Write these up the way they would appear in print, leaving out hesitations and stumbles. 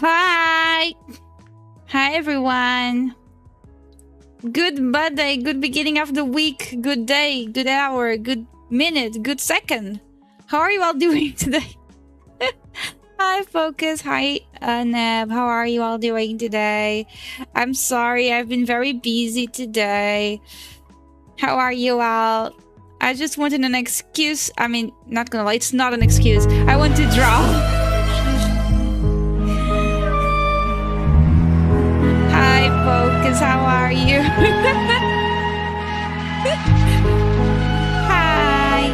Hi! Hi, everyone. Good Monday, good beginning of the week, good day, good hour, good minute, good second. How are you all doing today? Hi, Focus. Hi, Neb. How are you all doing today? I'm sorry, I've been very busy today. How are you all? I just wanted an excuse. I mean, not gonna lie, it's not an excuse. I want to draw. Hi, Focus. How are you? Hi.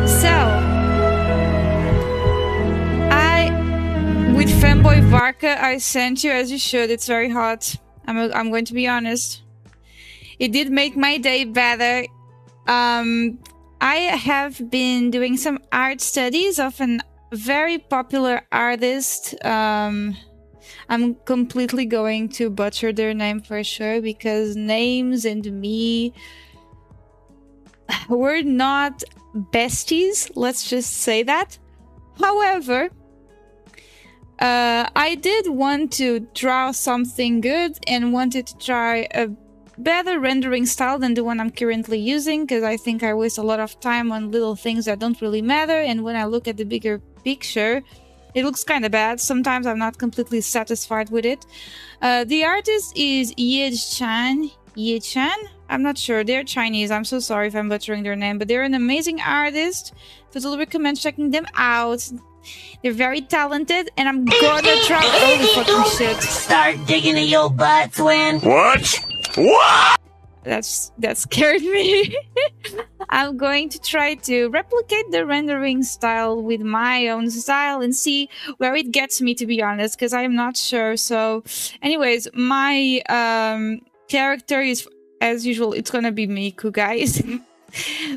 So, with Femboy Varka, I sent you as you should. It's very hot. I'm going to be honest. It did make my day better. I have been doing some art studies of an very popular artist. I'm completely going to butcher their name for sure, because names and me, we're not besties, let's just say that. However, I did want to draw something good and wanted to try a better rendering style than the one I'm currently using, because I think I waste a lot of time on little things that don't really matter, and when I look at the bigger picture, it looks kind of bad. Sometimes I'm not completely satisfied with it. The artist is Ye-chan. I'm not sure. They're Chinese. I'm so sorry if I'm butchering their name, but they're an amazing artist. Totally recommend checking them out. They're very talented, and I'm gonna try. Holy fucking shit! Start digging in your butt, twin. What? What? That scared me. I'm going to try to replicate the rendering style with my own style and see where it gets me, to be honest, because I'm not sure. So anyways, my character is, as usual, it's gonna be Miku, guys.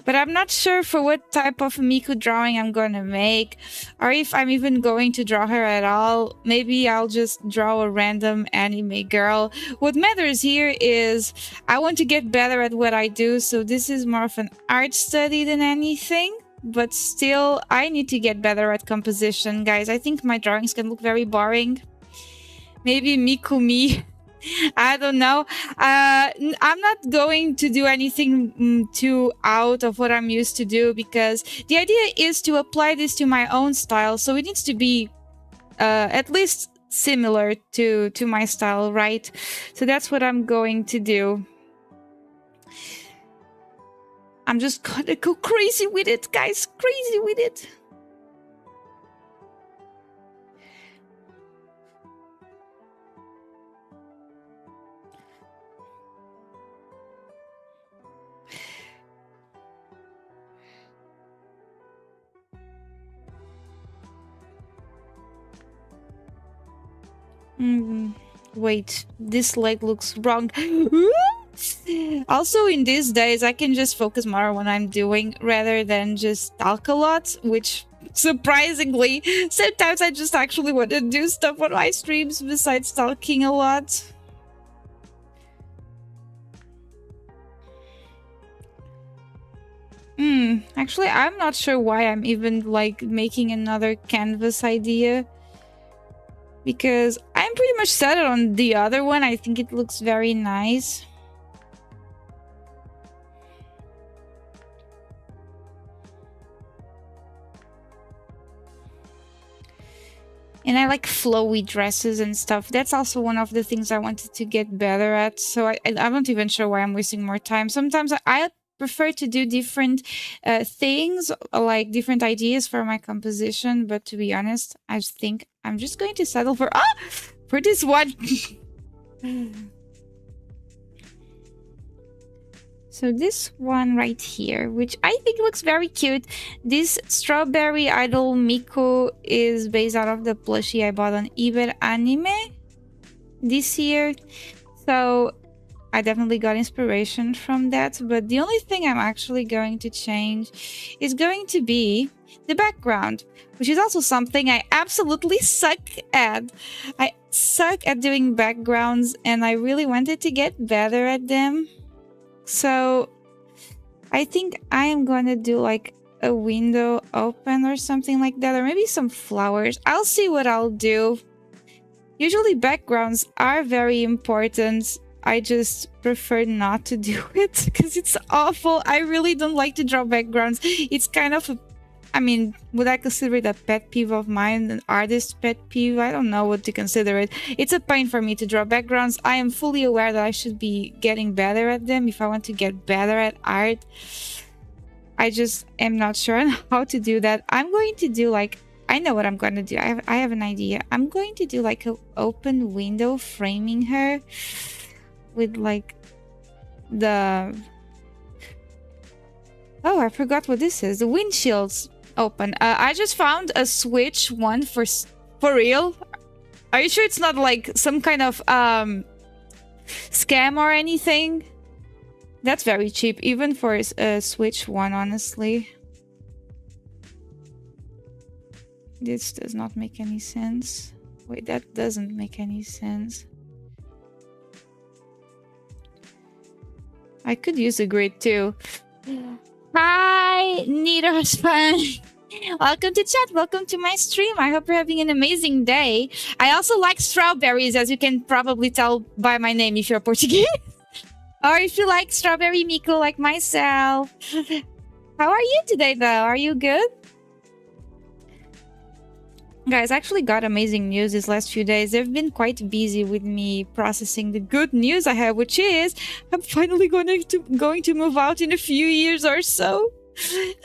But I'm not sure for what type of Miku drawing I'm gonna make, or if I'm even going to draw her at all. Maybe I'll just draw a random anime girl. What matters here is I want to get better at what I do, so this is more of an art study than anything. But still, I need to get better at composition, guys. I think my drawings can look very boring. Maybe Miku me. I don't know. I'm not going to do anything too out of what I'm used to do, because the idea is to apply this to my own style, so it needs to be at least similar to my style, right? So that's what I'm going to do. I'm just gonna go crazy with it, guys. Crazy with it. Wait, this leg looks wrong. Also, in these days, I can just focus more on what I'm doing rather than just talk a lot, which surprisingly, sometimes I just actually want to do stuff on my streams besides talking a lot. Actually, I'm not sure why I'm even like making another canvas idea. Because I'm pretty much set on the other one. I think it looks very nice. And I like flowy dresses and stuff. That's also one of the things I wanted to get better at. So I'm not even sure why I'm wasting more time. Sometimes I prefer to do different things, like different ideas for my composition. But to be honest, I think I'm just going to settle for this one. So this one right here, which I think looks very cute. This strawberry idol MIKU is based out of the plushie I bought on eBay Anime this year. So I definitely got inspiration from that. But the only thing I'm actually going to change is going to be the background, which is also something I absolutely suck at. I suck at doing backgrounds and I really wanted to get better at them. So I think I am gonna do like a window open or something like that, or maybe some flowers. I'll see what I'll do. Usually backgrounds are very important. I just prefer not to do it because it's awful. I really don't like to draw backgrounds. It's kind of I mean, would I consider it a pet peeve of mine? An artist pet peeve? I don't know what to consider it. It's a pain for me to draw backgrounds. I am fully aware that I should be getting better at them if I want to get better at art. I just am not sure on how to do that. I'm going to do like... I know what I'm going to do. I have an idea. I'm going to do like an open window framing her with like the... Oh, I forgot what this is. The windshield's open. I just found a Switch one for real. Are you sure it's not like some kind of scam or anything? That's very cheap, even for a Switch one, honestly. This does not make any sense. Wait, that doesn't make any sense. I could use a grid too. Hi, Nido's fan. Welcome to chat. Welcome to my stream. I hope you're having an amazing day. I also like strawberries, as you can probably tell by my name if you're Portuguese. Or if you like strawberry MIKU like myself. How are you today, though? Are you good? Guys, I actually got amazing news these last few days. They've been quite busy with me processing the good news I have, which is I'm finally going to move out in a few years or so.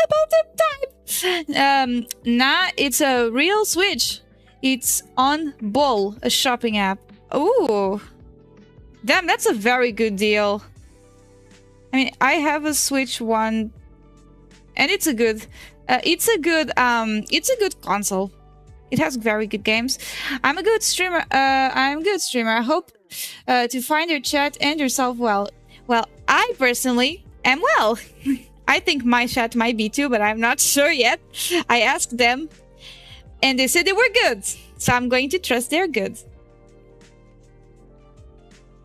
About that time. Nah, it's a real Switch. It's on Bol, a shopping app. Ooh. Damn, that's a very good deal. I mean, I have a Switch one, and it's a good console. It has very good games. I'm a good streamer. I hope to find your chat and yourself well. Well, I personally am well. I think my chat might be too, but I'm not sure yet. I asked them, and they said they were good. So I'm going to trust they're good.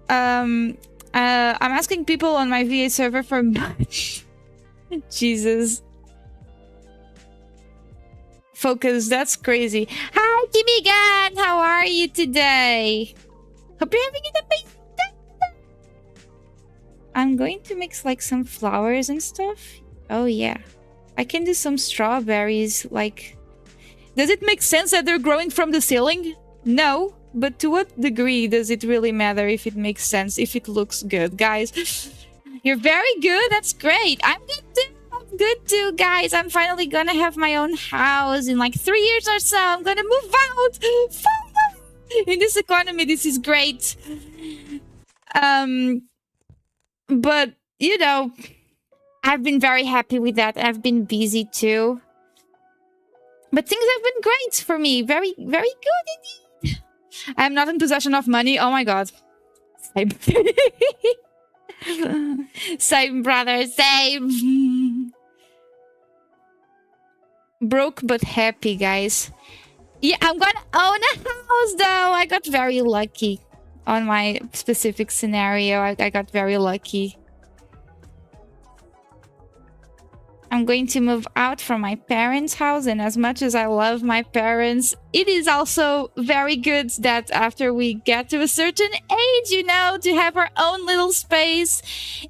I'm asking people on my VA server for much. Jesus. Focus, that's crazy. Hi, Kimigan! How are you today? Hope you're having an amazing day. I'm going to mix like some flowers and stuff. Oh yeah. I can do some strawberries, like... Does it make sense that they're growing from the ceiling? No. But to what degree does it really matter if it makes sense, if it looks good? Guys, you're very good. That's great. I'm good too. Good too, guys. I'm finally gonna have my own house in like 3 years or so. I'm gonna move out. In this economy, this is great. But you know, I've been very happy with that. I've been busy too. But things have been great for me. Very, very good indeed. I'm not in possession of money. Oh my god. Same. Same, brother. Same. Broke but happy, guys. Yeah, I'm gonna own a house, though. I got very lucky on my specific scenario. I got very lucky. I'm going to move out from my parents' house, and as much as I love my parents, it is also very good that after we get to a certain age, you know, to have our own little space.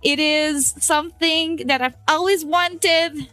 It is something that I've always wanted.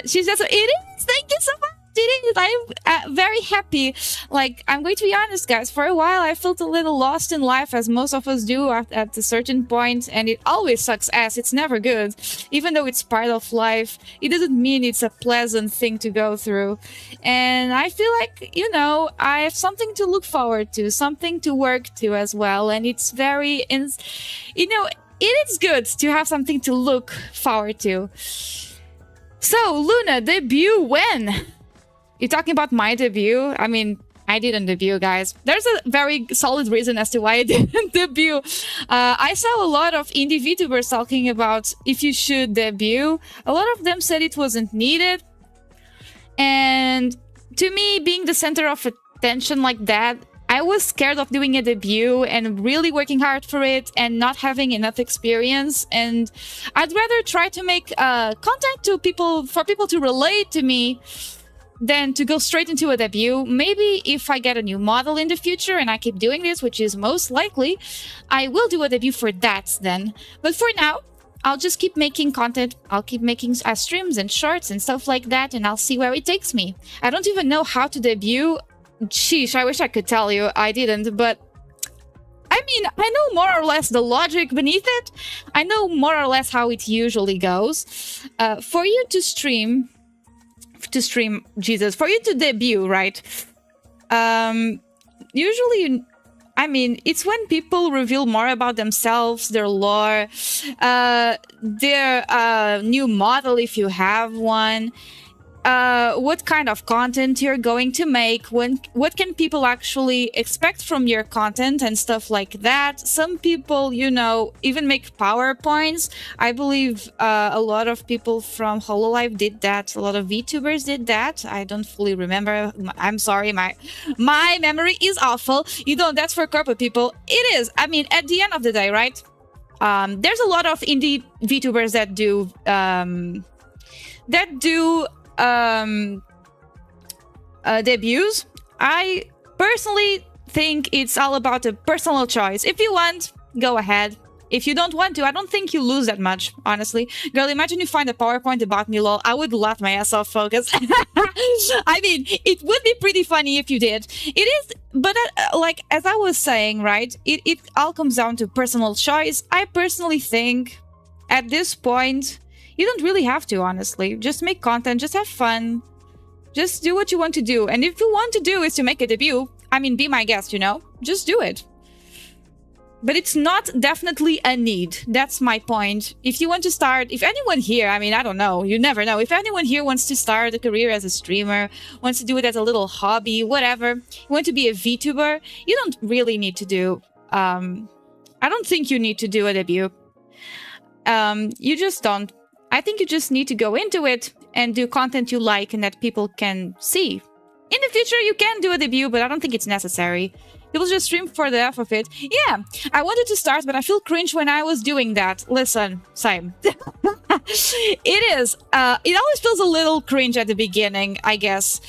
She's just, it is. Thank you so much. It is. I'm very happy. Like, I'm going to be honest, guys. For a while, I felt a little lost in life, as most of us do at a certain point, and it always sucks ass. It's never good. Even though it's part of life, it doesn't mean it's a pleasant thing to go through. And I feel like, you know, I have something to look forward to, something to work to as well. And it's very, you know, it is good to have something to look forward to. So, Luna, debut when? You're talking about my debut? I mean, I didn't debut, guys. There's a very solid reason as to why I didn't debut. I saw a lot of indie VTubers talking about if you should debut. A lot of them said it wasn't needed. And to me, being the center of attention like that, I was scared of doing a debut and really working hard for it and not having enough experience. And I'd rather try to make content to people, for people to relate to me, than to go straight into a debut. Maybe if I get a new model in the future and I keep doing this, which is most likely, I will do a debut for that then. But for now, I'll just keep making content. I'll keep making streams and shorts and stuff like that, and I'll see where it takes me. I don't even know how to debut. Sheesh, I wish I could tell you. I didn't, but I mean, I know more or less the logic beneath it. I know more or less how it usually goes. For you to stream, Jesus, for you to debut, right? Usually, I mean, it's when people reveal more about themselves, their lore, their new model, if you have one, what kind of content you're going to make, what can people actually expect from your content and stuff like that. Some people, you know, even make PowerPoints. I believe a lot of people from Hololive did that. A lot of VTubers did that. I don't fully remember. I'm sorry, my memory is awful. You know, that's for corporate people. It is. I mean, at the end of the day, right? There's a lot of indie VTubers that do debuts. I personally think it's all about a personal choice. If you want, go ahead. If you don't want to, I don't think you lose that much, honestly. Girl, imagine you find a PowerPoint about me, lol. I would laugh my ass off, focus. I mean, it would be pretty funny if you did. It is, but like, as I was saying, right, it all comes down to personal choice. I personally think, at this point, you don't really have to, honestly. Just make content, just have fun. Just do what you want to do. And if you want to do is to make a debut, I mean, be my guest, you know? Just do it. But it's not definitely a need. That's my point. If you want to start, if anyone here, I mean, I don't know, you never know. If anyone here wants to start a career as a streamer, wants to do it as a little hobby, whatever, you want to be a VTuber, you don't really need to do, I don't think you need to do a debut. You just don't. I think you just need to go into it and do content you like and that people can see. In the future, you can do a debut, but I don't think it's necessary. People just stream for the F of it. Yeah, I wanted to start, but I feel cringe when I was doing that. Listen, same. It is. It always feels a little cringe at the beginning, I guess.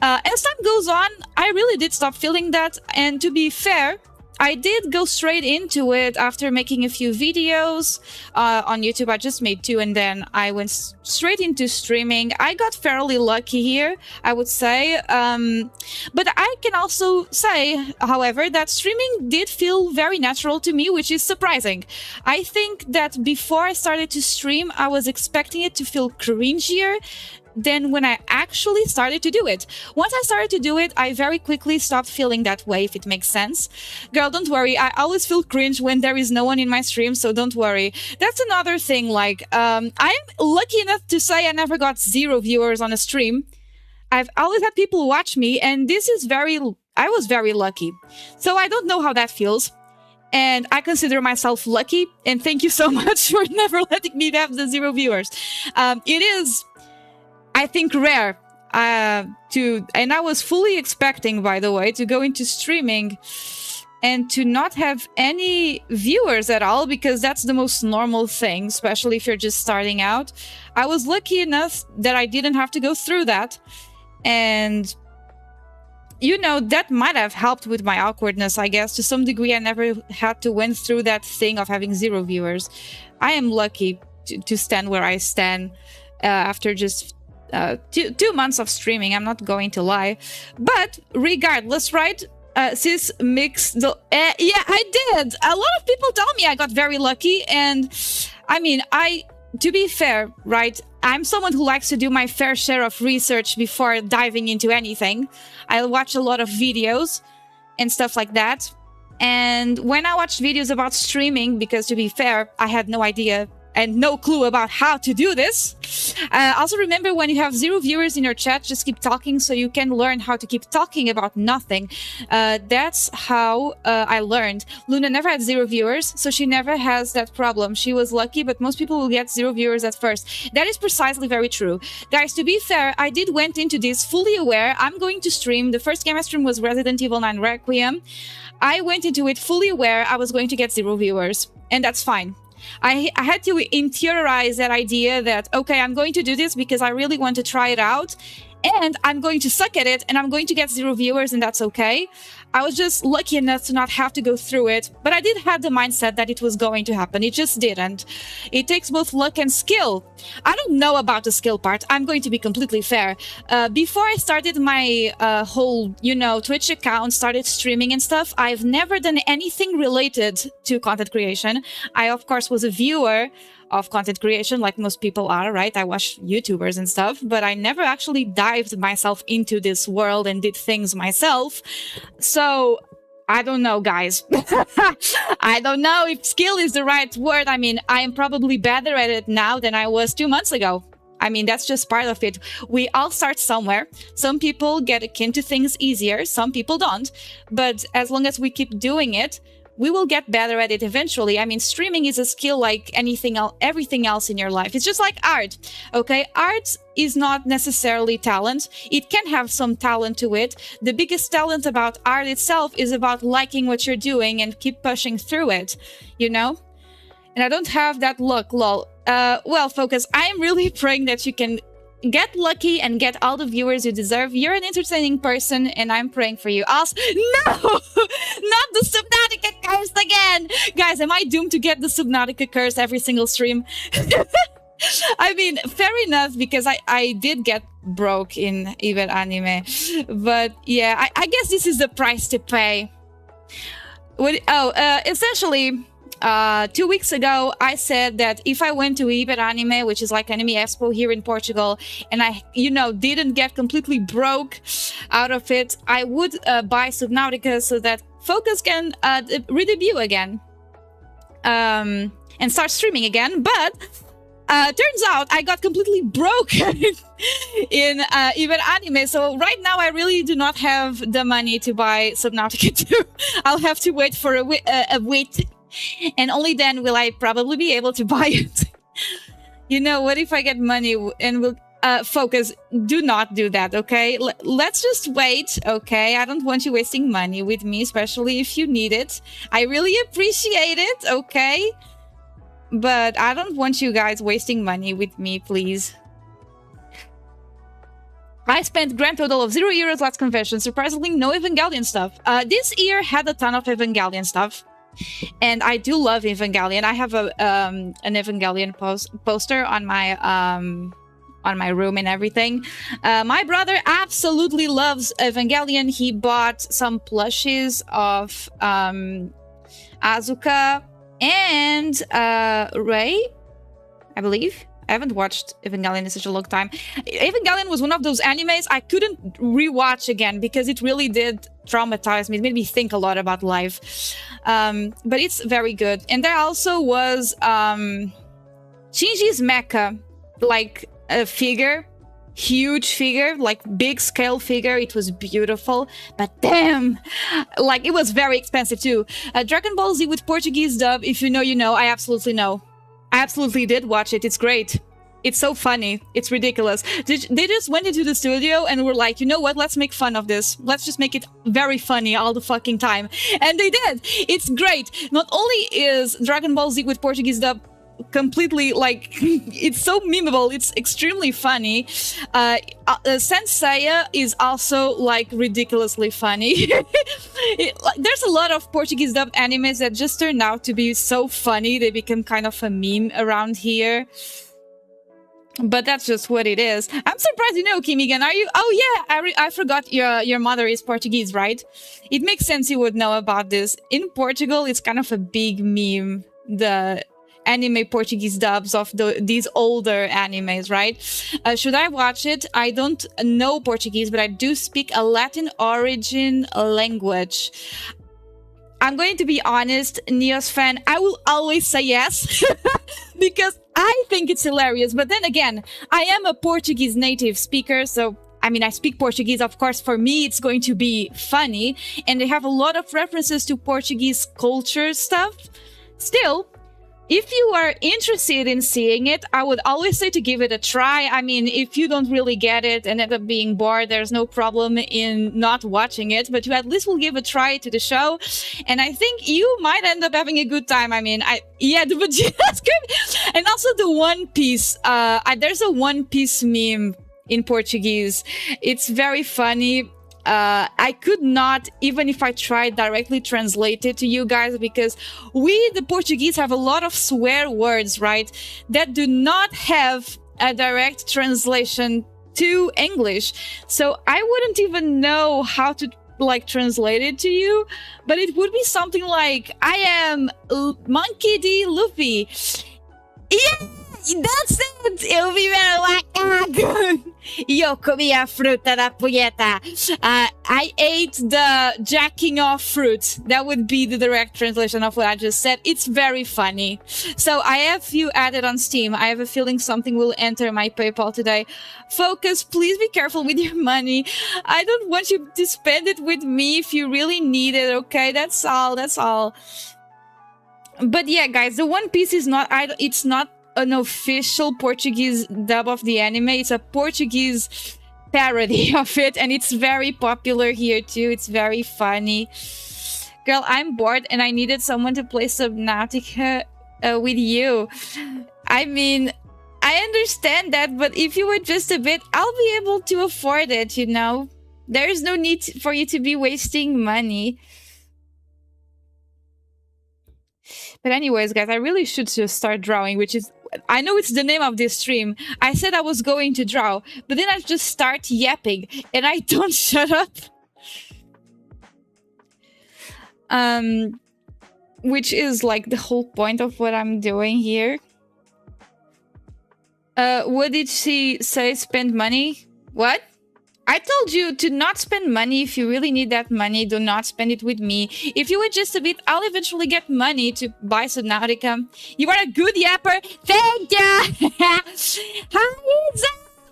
As time goes on, I really did stop feeling that. And to be fair, I did go straight into it after making a few videos on YouTube. I just made 2 and then I went straight into streaming. I got fairly lucky here, I would say. But I can also say, however, that streaming did feel very natural to me, which is surprising. I think that before I started to stream, I was expecting it to feel cringier than when I actually started to do it. Once I started to do it, I very quickly stopped feeling that way, if it makes sense. Girl, don't worry. I always feel cringe when there is no one in my stream, so don't worry. That's another thing, like, I'm lucky enough to say I never got 0 viewers on a stream. I've always had people watch me, and this is very... I was very lucky. So I don't know how that feels. And I consider myself lucky. And thank you so much for never letting me have the 0 viewers. It is, I think, rare and I was fully expecting, by the way, to go into streaming and to not have any viewers at all, because that's the most normal thing, especially if you're just starting out. I was lucky enough that I didn't have to go through that. And, you know, that might have helped with my awkwardness, I guess. To some degree, I never had to went through that thing of having 0 viewers. I am lucky to stand where I stand after just 2 months of streaming. I'm not going to lie. But regardless, right? Sis mix the yeah, I did. A lot of people tell me I got very lucky, and I mean, to be fair, right, I'm someone who likes to do my fair share of research before diving into anything. I watch a lot of videos and stuff like that, and when I watched videos about streaming, because to be fair, I had no idea and no clue about how to do this. Also remember, when you have 0 viewers in your chat, just keep talking so you can learn how to keep talking about nothing. That's how I learned. Luna never had 0 viewers, so she never has that problem. She was lucky, but most people will get 0 viewers at first. That is precisely very true. Guys, to be fair, I did went into this fully aware. I'm going to stream. The first game I streamed was Resident Evil 9 Requiem. I went into it fully aware I was going to get 0 viewers, and that's fine. I had to interiorize that idea that, okay, I'm going to do this because I really want to try it out, and I'm going to suck at it, and I'm going to get 0 viewers, and that's okay. I was just lucky enough to not have to go through it, but I did have the mindset that it was going to happen. It just didn't. It takes both luck and skill. I don't know about the skill part. I'm going to be completely fair. Before I started my whole, you know, Twitch account, started streaming and stuff, I've never done anything related to content creation. I, of course, was a viewer of content creation, like most people are, right? I watch YouTubers and stuff, but I never actually dived myself into this world and did things myself. So I don't know, guys. I don't know if skill is the right word. I mean, I am probably better at it now than I was 2 months ago. I mean, that's just part of it. We all start somewhere. Some people get akin to things easier, some people don't. But as long as we keep doing it, we will get better at it eventually. I mean, streaming is a skill like anything else, everything else in your life. It's just like art, okay? Art is not necessarily talent. It can have some talent to it. The biggest talent about art itself is about liking what you're doing and keep pushing through it, you know? And I don't have that luck, lol. Well, Focus, I am really praying that you can get lucky and get all the viewers you deserve. You're an entertaining person, and I'm praying for you. Also, no! Not the Subnautica curse again! Guys, am I doomed to get the Subnautica curse every single stream? I mean, fair enough, because I did get broke in even anime. But yeah, I guess this is the price to pay. Essentially, 2 weeks ago, I said that if I went to Iberanime, which is like Anime Expo here in Portugal, and I, you know, didn't get completely broke out of it, I would buy Subnautica so that Focus can re-debut again and start streaming again. But turns out I got completely broke in Iberanime. So right now I really do not have the money to buy Subnautica 2. I'll have to wait for a wait. And only then will I probably be able to buy it. You know, what if I get money and will Focus, do not do that, okay? Let's just wait, okay? I don't want you wasting money with me, especially if you need it. I really appreciate it, okay? But I don't want you guys wasting money with me, please. I spent grand total of €0 last convention. Surprisingly, no Evangelion stuff. This year had a ton of Evangelion stuff. And I do love Evangelion. I have an Evangelion poster on my room and everything. My brother absolutely loves Evangelion. He bought some plushies of Asuka and Rei, I believe. I haven't watched Evangelion in such a long time. Evangelion was one of those animes I couldn't rewatch again because it really did traumatize me. It made me think a lot about life. But it's very good. And there also was Shinji's mecha, like a figure. huge figure, like big scale figure. It was beautiful, but damn, like it was very expensive too. Dragon Ball Z with Portuguese dub. If you know, you know. I absolutely know. I absolutely did watch it. It's great. It's so funny. It's ridiculous. They just went into the studio and were like, you know what? Let's make fun of this. Let's just make it very funny all the fucking time. And they did. It's great. Not only is Dragon Ball Z with Portuguese dub completely like it's so memeable, it's extremely funny. Senseiya is also like ridiculously funny. There's a lot of Portuguese dubbed animes that just turn out to be so funny they become kind of a meme around here. But that's just what it is. I'm surprised you know, Kimigan. Are you? Oh yeah, I forgot your mother is Portuguese, right? It makes sense you would know about this. In Portugal, it's kind of a big meme. The anime Portuguese dubs of these older animes, right? Should I watch it? I don't know Portuguese, but I do speak a Latin origin language. I'm going to be honest, Neos fan, I will always say yes because I think it's hilarious. But then again, I am a Portuguese native speaker, so I mean, I speak Portuguese. Of course, for me, it's going to be funny. And they have a lot of references to Portuguese culture stuff. Still, if you are interested in seeing it, I would always say to give it a try. I mean, if you don't really get it and end up being bored, there's no problem in not watching it, but you at least will give a try to the show. And I think you might end up having a good time. I mean, the Vegeta's good. And also the One Piece. There's a One Piece meme in Portuguese. It's very funny. I could not, even if I tried, directly translate it to you guys because we, the Portuguese, have a lot of swear words, right? That do not have a direct translation to English. So I wouldn't even know how to like translate it to you, but it would be something like, I am Monkey D. Luffy. Yeah! That's it! Eu vi macaco! E eu comi a fruta da punheta. I ate the jacking off fruit. That would be the direct translation of what I just said. It's very funny. So I have you added on Steam. I have a feeling something will enter my PayPal today. Focus, please be careful with your money. I don't want you to spend it with me if you really need it, okay? That's all. That's all. But yeah, guys, the One Piece is not... It's not an official Portuguese dub of the anime. It's a Portuguese parody of it, and it's very popular here too. It's very funny. Girl, I'm bored and I needed someone to play Subnautica with you. I mean, I understand that, but if you were just a bit, I'll be able to afford it, you know? There is no need for you to be wasting money. But anyways, guys, I really should just start drawing, which is... I know it's the name of this stream. I said I was going to draw, but then I just start yapping, and I don't shut up. Which is like the whole point of what I'm doing here. What did she say? Spend money? What? I told you to not spend money. If you really need that money, do not spend it with me. If you wait just a bit, I'll eventually get money to buy Subnautica. You are a good yapper. Thank you. Hi, Isa.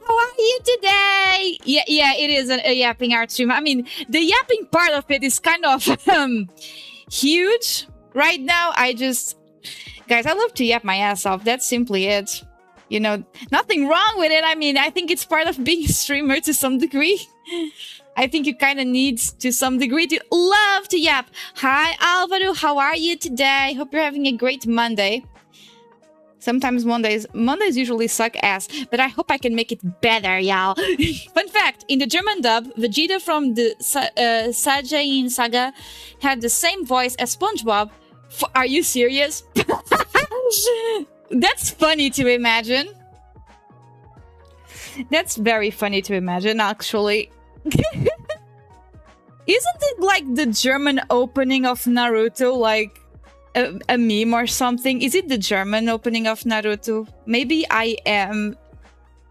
How are you today? Yeah, it is a yapping art stream. I mean, the yapping part of it is kind of huge right now. Guys, I love to yap my ass off. That's simply it. You know, nothing wrong with it. I mean, I think it's part of being a streamer to some degree. I think you kind of need to some degree to love to yap. Hi, Alvaro. How are you today? Hope you're having a great Monday. Sometimes Mondays usually suck ass, but I hope I can make it better, y'all. Fun fact, in the German dub, Vegeta from the Saiyajin Saga had the same voice as SpongeBob. Are you serious? That's funny to imagine. That's very funny to imagine, actually. Isn't it like the German opening of Naruto, like a meme or something? Is it the German opening of Naruto? Maybe I am...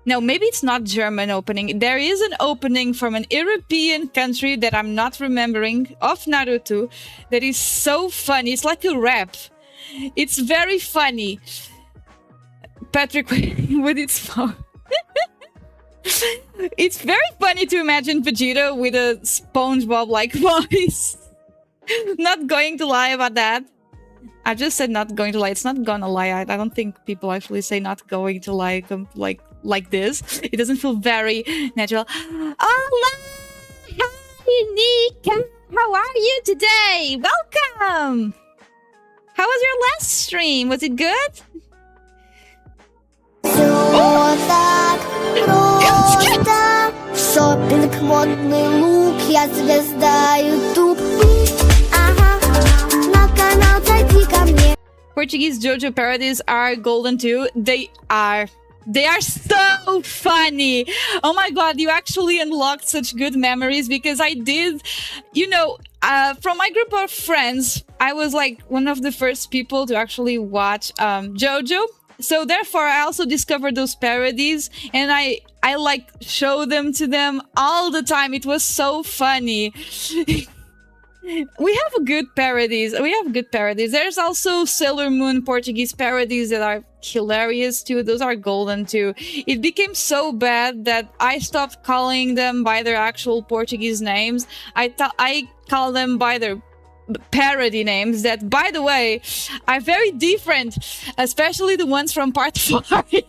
No, maybe it's not German opening. There is an opening from an European country that I'm not remembering of Naruto that is so funny. It's like a rap. It's very funny. Patrick with its phone. It's very funny to imagine Vegeta with a SpongeBob-like voice. Not going to lie about that. I just said not going to lie. It's not gonna lie. I don't think people actually say not going to lie like this. It doesn't feel very natural. Hola! Hi, Nika! How are you today? Welcome! How was your last stream? Was it good? так просто Шопинг, модный лук, я звезда YouTube. Ага, на канал зайди ко мне. Portuguese JoJo parodies are golden too. They are so funny. Oh my god, you actually unlocked such good memories because I did, from my group of friends, I was like one of the first people to actually watch JoJo. So therefore, I also discovered those parodies and I like show them to them all the time. It was so funny. We have good parodies. There's also Sailor Moon Portuguese parodies that are hilarious too. Those are golden too. It became so bad that I stopped calling them by their actual Portuguese names. I call them by their parody names that, by the way, are very different, especially the ones from part 4.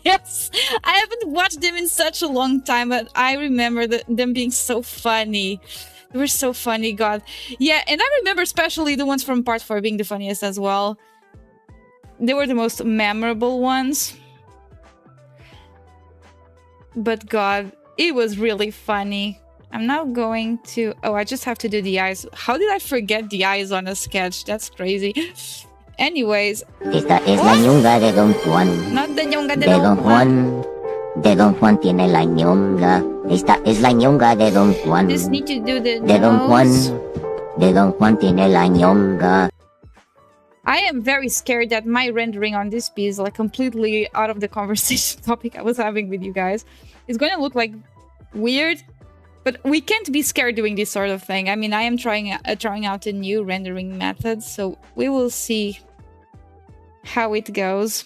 Yes, I haven't watched them in such a long time, but I remember them being so funny. They were so funny, god. Yeah, and I remember especially the ones from part 4 being the funniest as well. They were the most memorable ones. But god, it was really funny. I'm now going to... Oh, I just have to do the eyes. How did I forget the eyes on a sketch? That's crazy. Anyways. Esta es la ñonga de Don Juan. Not the ñonga de Don Juan. De Don Juan tiene la ñonga. Esta es la ñonga de Don Juan. Just need to do the De Don Juan. De Don Juan tiene la ñonga. I am very scared that my rendering on this piece, like completely out of the conversation topic I was having with you guys, is going to look like weird. But we can't be scared doing this sort of thing. I mean, I am trying out a new rendering method, so we will see how it goes.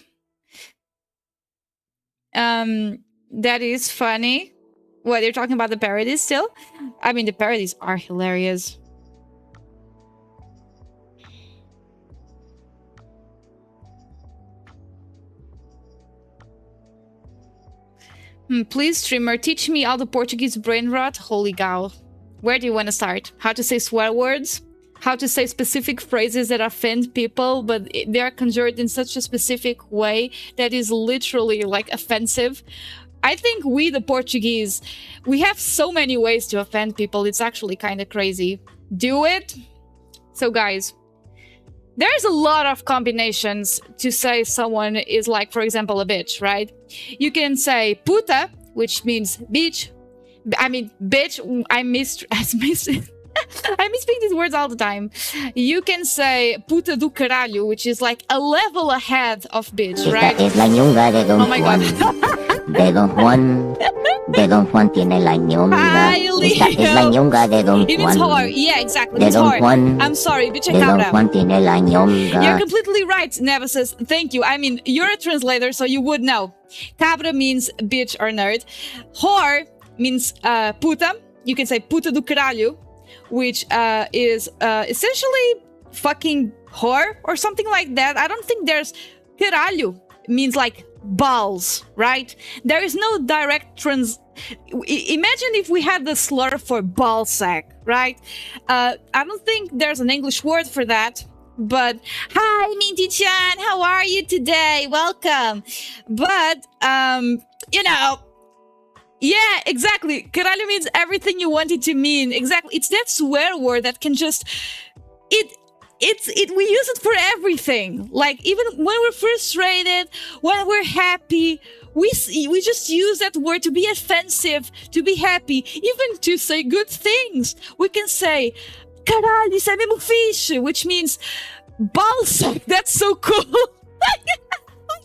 That is funny. What, you're talking about the parodies still? I mean, the parodies are hilarious. Please, streamer, teach me all the Portuguese brain rot. Holy cow. Where do you want to start? How to say swear words? How to say specific phrases that offend people, but they are conjured in such a specific way that is literally, like, offensive? I think we, the Portuguese, we have so many ways to offend people. It's actually kind of crazy. Do it. So, guys, there's a lot of combinations to say someone is like, for example, a bitch, right? You can say puta, which means bitch. I mean, bitch. I misspeak these words all the time. You can say puta do caralho, which is like a level ahead of bitch, right? Esta es la ñonga de Don Oh my Juan. god. De Don Juan. De Don Juan tiene la ñonga. Esta es la ñonga de Don Juan. It means whore. Yeah, exactly. De It's Don whore. Juan. I'm sorry, bitch De Don cabra. Juan tiene la ñonga. You're completely right, Nemesis. Thank you. I mean, you're a translator, so you would know. Cabra means bitch or nerd. Whore means puta. You can say puta do caralho, which is essentially fucking whore or something like that. I don't think there's... Caralho means like balls, right? There is no direct imagine if we had the slur for ball sack, right? I don't think there's an English word for that. But hi, Minty-chan, how are you today? Welcome. But yeah, exactly. Caralho means everything you want it to mean. Exactly. It's that swear word that can just we use it for everything. Like even when we're frustrated, when we're happy, we just use that word to be offensive, to be happy, even to say good things. We can say caralho, isso é mesmo fixe, which means balsa. That's so cool.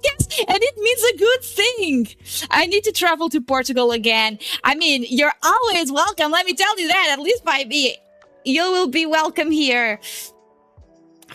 Yes, and it means a good thing. I need to travel to Portugal again. I mean, you're always welcome. Let me tell you that. At least by me, you will be welcome here.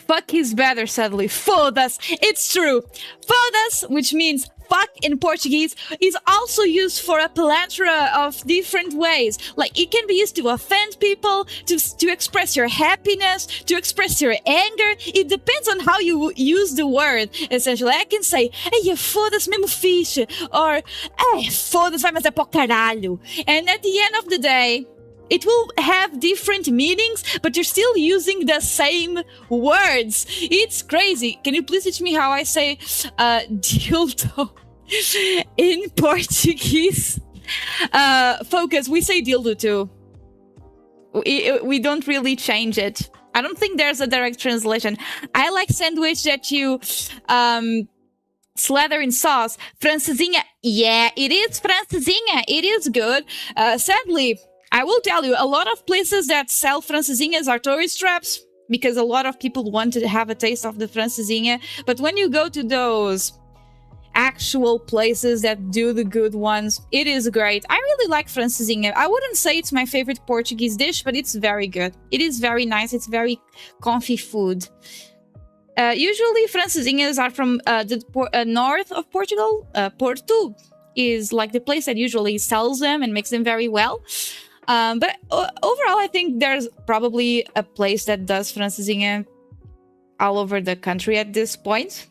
Fuck is better, sadly. Foda-se. It's true. Foda-se, which means fuck in Portuguese is also used for a plethora of different ways. Like, it can be used to offend people, to express your happiness, to express your anger. It depends on how you use the word, essentially. I can say, hey, foda-se mesmo fixe, or, hey, foda-se vai mas é pro caralho. And at the end of the day, it will have different meanings, but you're still using the same words. It's crazy. Can you please teach me how I say dildo in Portuguese? Focus, we say dildo too. We don't really change it. I don't think there's a direct translation. I like sandwich that you slather in sauce. Francesinha. Yeah, it is francesinha. It is good. Sadly, I will tell you, a lot of places that sell francesinhas are tourist traps because a lot of people want to have a taste of the francesinha. But when you go to those actual places that do the good ones, it is great. I really like francesinha. I wouldn't say it's my favorite Portuguese dish, but it's very good. It is very nice. It's very comfy food. Usually francesinhas are from the north of Portugal. Porto is like the place that usually sells them and makes them very well. But overall, I think there's probably a place that does francesinha all over the country at this point.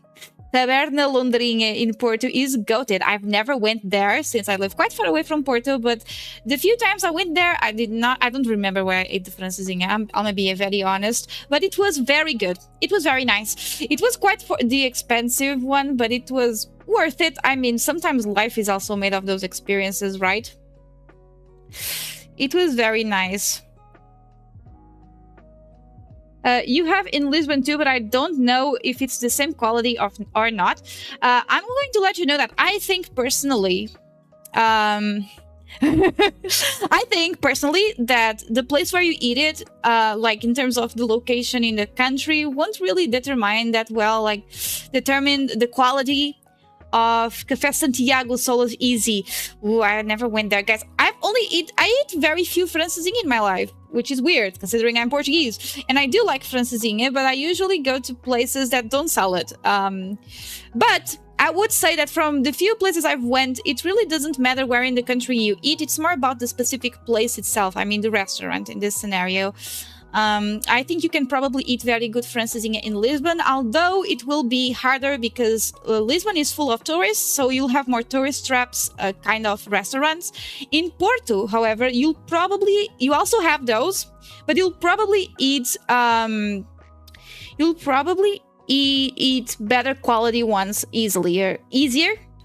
Taberna Londrina in Porto is goated. I've never went there since I live quite far away from Porto, but the few times I went there, I don't remember where I ate the francesinha. I'm gonna be very honest, but it was very good. It was very nice. It was quite the expensive one, but it was worth it. I mean, sometimes life is also made of those experiences, right? It was very nice. You have in Lisbon too, but I don't know if it's the same quality or not. I'm going to let you know that I think personally, I think personally that the place where you eat it, like in terms of the location in the country, won't really determine that well, like determine the quality of Café Santiago Solos Easy. Ooh, I never went there, guys. I eat very few francesinha in my life, which is weird considering I'm Portuguese. And I do like francesinha, but I usually go to places that don't sell it. But I would say that from the few places I've went, it really doesn't matter where in the country you eat. It's more about the specific place itself. I mean, the restaurant in this scenario. I think you can probably eat very good francesinha in Lisbon, although it will be harder because Lisbon is full of tourists, so you'll have more tourist traps kind of restaurants. In Porto, however, you also have those, but you'll probably eat better quality ones easier.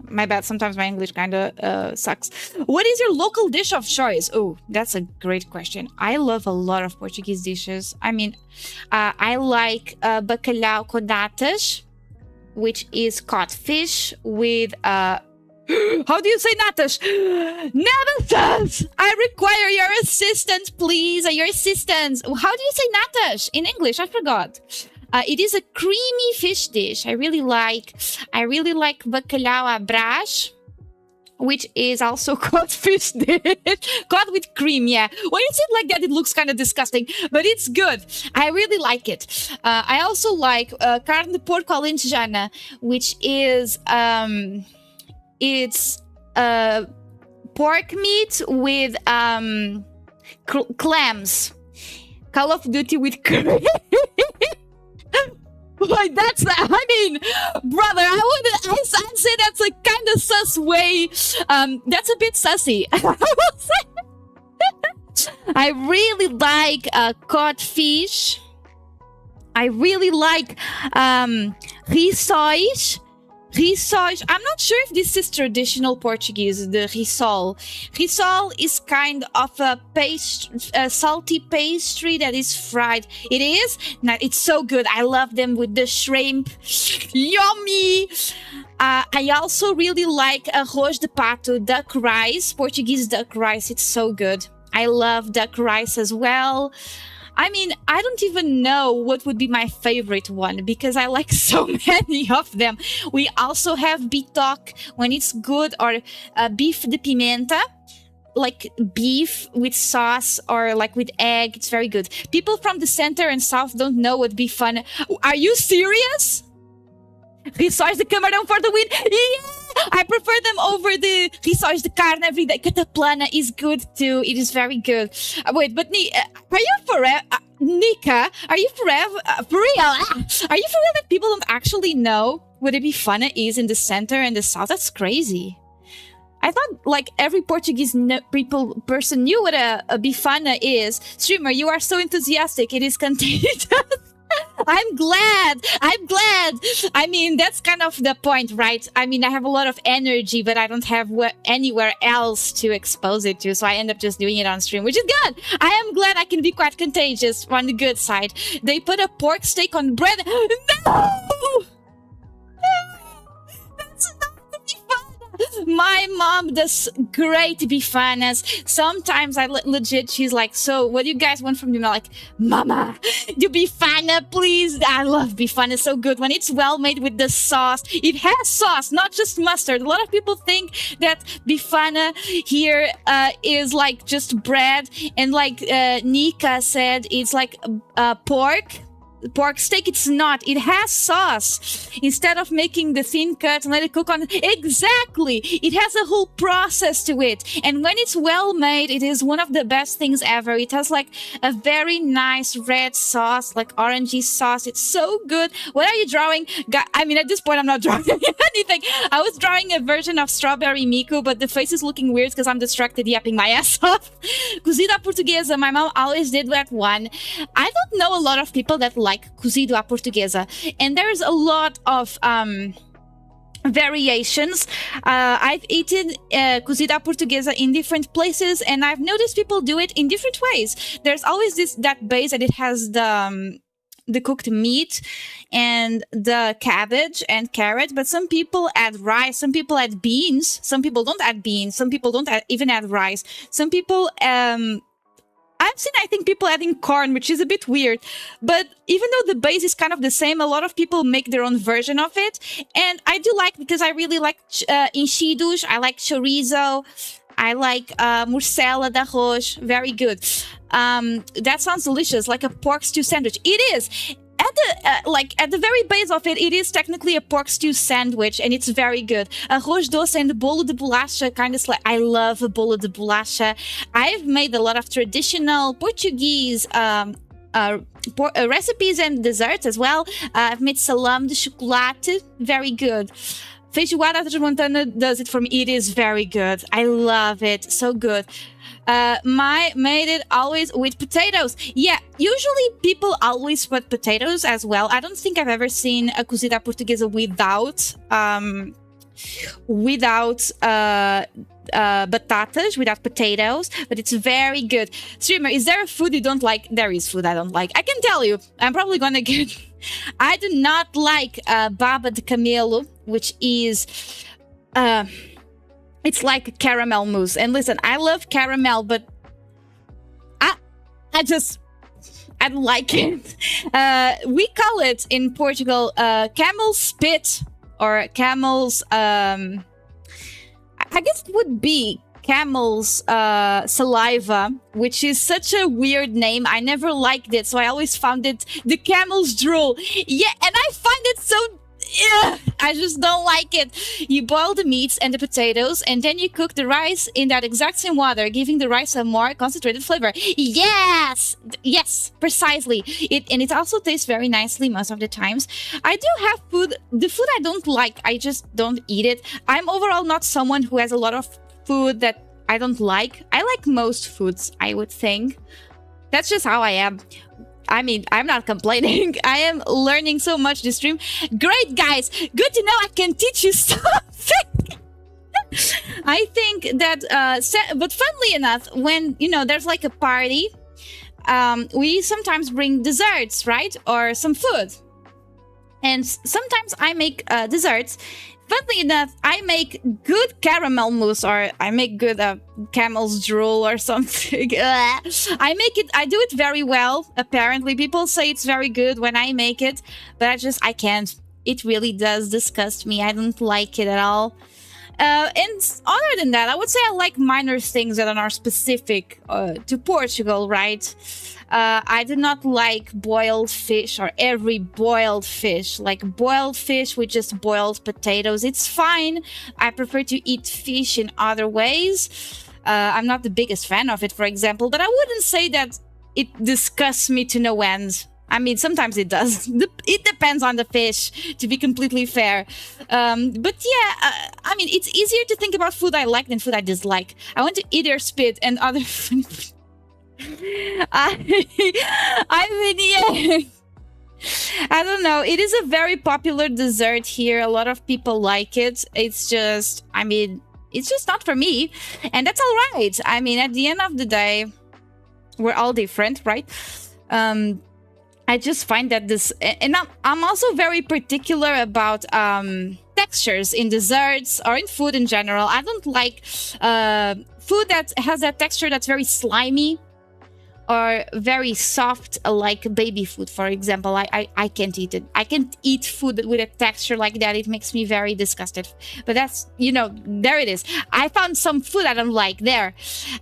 My bad, sometimes my English kind of sucks. What is your local dish of choice? Oh, that's a great question. I love a lot of Portuguese dishes. I mean, I like bacalhau com natas, which is cod fish with... how do you say natas? Natas! I require your assistance, please. Your assistance. How do you say natas in English? I forgot. It is a creamy fish dish. I really like bacalhau à Brás, which is also cod fish dish. Cod with cream, yeah. When you say it like that, it looks kind of disgusting, but it's good. I really like it. I also like carne de porco alentejana, which is it's pork meat with clams. Call of Duty with cream. Like I'd say that's a kind of sus way. That's a bit sussy. I will say. I really like cod fish. I really like rissóis. Rissóis. I'm not sure if this is traditional Portuguese, the rissol. Rissol is kind of a salty pastry that is fried. It is? Now, it's so good. I love them with the shrimp. Yummy! I also really like arroz de pato, duck rice, Portuguese duck rice. It's so good. I love duck rice as well. I mean, I don't even know what would be my favorite one because I like so many of them. We also have bitoque when it's good, or beef de pimenta, like beef with sauce or like with egg. It's very good. People from the center and south don't know what beef fun. Are you serious? Rissóis de camarão for the win. Yeah! I prefer them over the rissóis de carne every day. Cataplana is good too. It is very good. Wait, but are you forever... Nika, are you forever... for real? Are you for real that people don't actually know what a bifana is in the center and the south? That's crazy. I thought like every Portuguese person knew what a bifana is. Streamer, you are so enthusiastic. It is contagious. I'm glad. I mean, that's kind of the point, right? I mean, I have a lot of energy, but I don't have anywhere else to expose it to. So I end up just doing it on stream, which is good. I am glad I can be quite contagious on the good side. They put a pork steak on bread. No! That's not the bifana. My mom does great bifanas. Sometimes I legit, she's like, so what do you guys want from me? I'm like, Mama, do bifana, please. I love bifana. It's so good when it's well made with the sauce. It has sauce, not just mustard. A lot of people think that bifana here is like just bread. And like Nika said, it's like pork steak. It's not. It has sauce. Instead of making the thin cut and let it cook on exactly, it has a whole process to it, and when it's well made, it is one of the best things ever. It has like a very nice red sauce, like orangey sauce. It's so good. What are you drawing? I mean, at this point I'm not drawing anything. I was drawing a version of strawberry MIKU, but the face is looking weird because I'm distracted yapping my ass off. Cozida portuguesa, my mom always did that one. I don't know a lot of people that like cozido à portuguesa, and there's a lot of variations. I've eaten cozida à portuguesa in different places, and I've noticed people do it in different ways. There's always that base that it has the cooked meat and the cabbage and carrot, but some people add rice, some people add beans, some people don't add beans, some people don't even add rice, some people I've seen, I think, people adding corn, which is a bit weird. But even though the base is kind of the same, a lot of people make their own version of it. And I do like, because I really like enchidos, I like chorizo, I like morcela de arroz. Very good. That sounds delicious, like a pork stew sandwich. It is. At the very base of it, it is technically a pork stew sandwich, and it's very good. Arroz doce and bolo de bolacha, kind of like, I love a bolo de bolacha. I've made a lot of traditional Portuguese recipes and desserts as well. I've made salame de chocolate, very good. Feijoada Tramontana does it for me. It is very good. I love it. So good. Made it always with potatoes. Yeah, usually people always put potatoes as well. I don't think I've ever seen a cozida portuguesa without batatas, without potatoes, but it's very good. Streamer, is there a food you don't like? There is food I don't like. I can tell you. I'm probably gonna get... I do not like baba de camelo, which is... it's like a caramel mousse. And listen, I love caramel, but I don't like it. We call it in Portugal camel's spit, or camel's... I guess it would be camel's saliva, which is such a weird name. I never liked it, so I always found it the camel's drool. Yeah, and I find it so... Yeah, I just don't like it. You boil the meats and the potatoes, and then you cook the rice in that exact same water, giving the rice a more concentrated flavor. Yes, precisely. It also tastes very nicely most of the times. I do have food. The food I don't like, I just don't eat it. I'm overall not someone who has a lot of food that I don't like. I like most foods, I would think. That's just how I am. I mean, I'm not complaining. I am learning so much this stream. Great, guys. Good to know I can teach you something. I think that, but funnily enough, when, there's like a party, we sometimes bring desserts, right? Or some food. And sometimes I make desserts. Funnily enough, I make good caramel mousse, or I make good camel's drool or something. I do it very well, apparently. People say it's very good when I make it, but I can't. It really does disgust me. I don't like it at all. And other than that, I would say I like minor things that are specific to Portugal, right? I do not like boiled fish or every boiled fish. Like boiled fish with just boiled potatoes, it's fine. I prefer to eat fish in other ways. I'm not the biggest fan of it, for example, but I wouldn't say that it disgusts me to no end. I mean, sometimes it does. It depends on the fish, to be completely fair. But yeah, I mean, it's easier to think about food I like than food I dislike. I want to eat or spit and other food. I mean, yeah. I don't know. It is a very popular dessert here. A lot of people like it. It's just, I mean, it's just not for me. And that's all right. I mean, at the end of the day, we're all different, right? I just find that this, and I'm also very particular about textures in desserts or in food in general. I don't like food that has that texture that's very slimy or very soft, like baby food, for example. I can't eat it. I can't eat food with a texture like that. It makes me very disgusted. But that's, you know, there it is. I found some food I don't like there.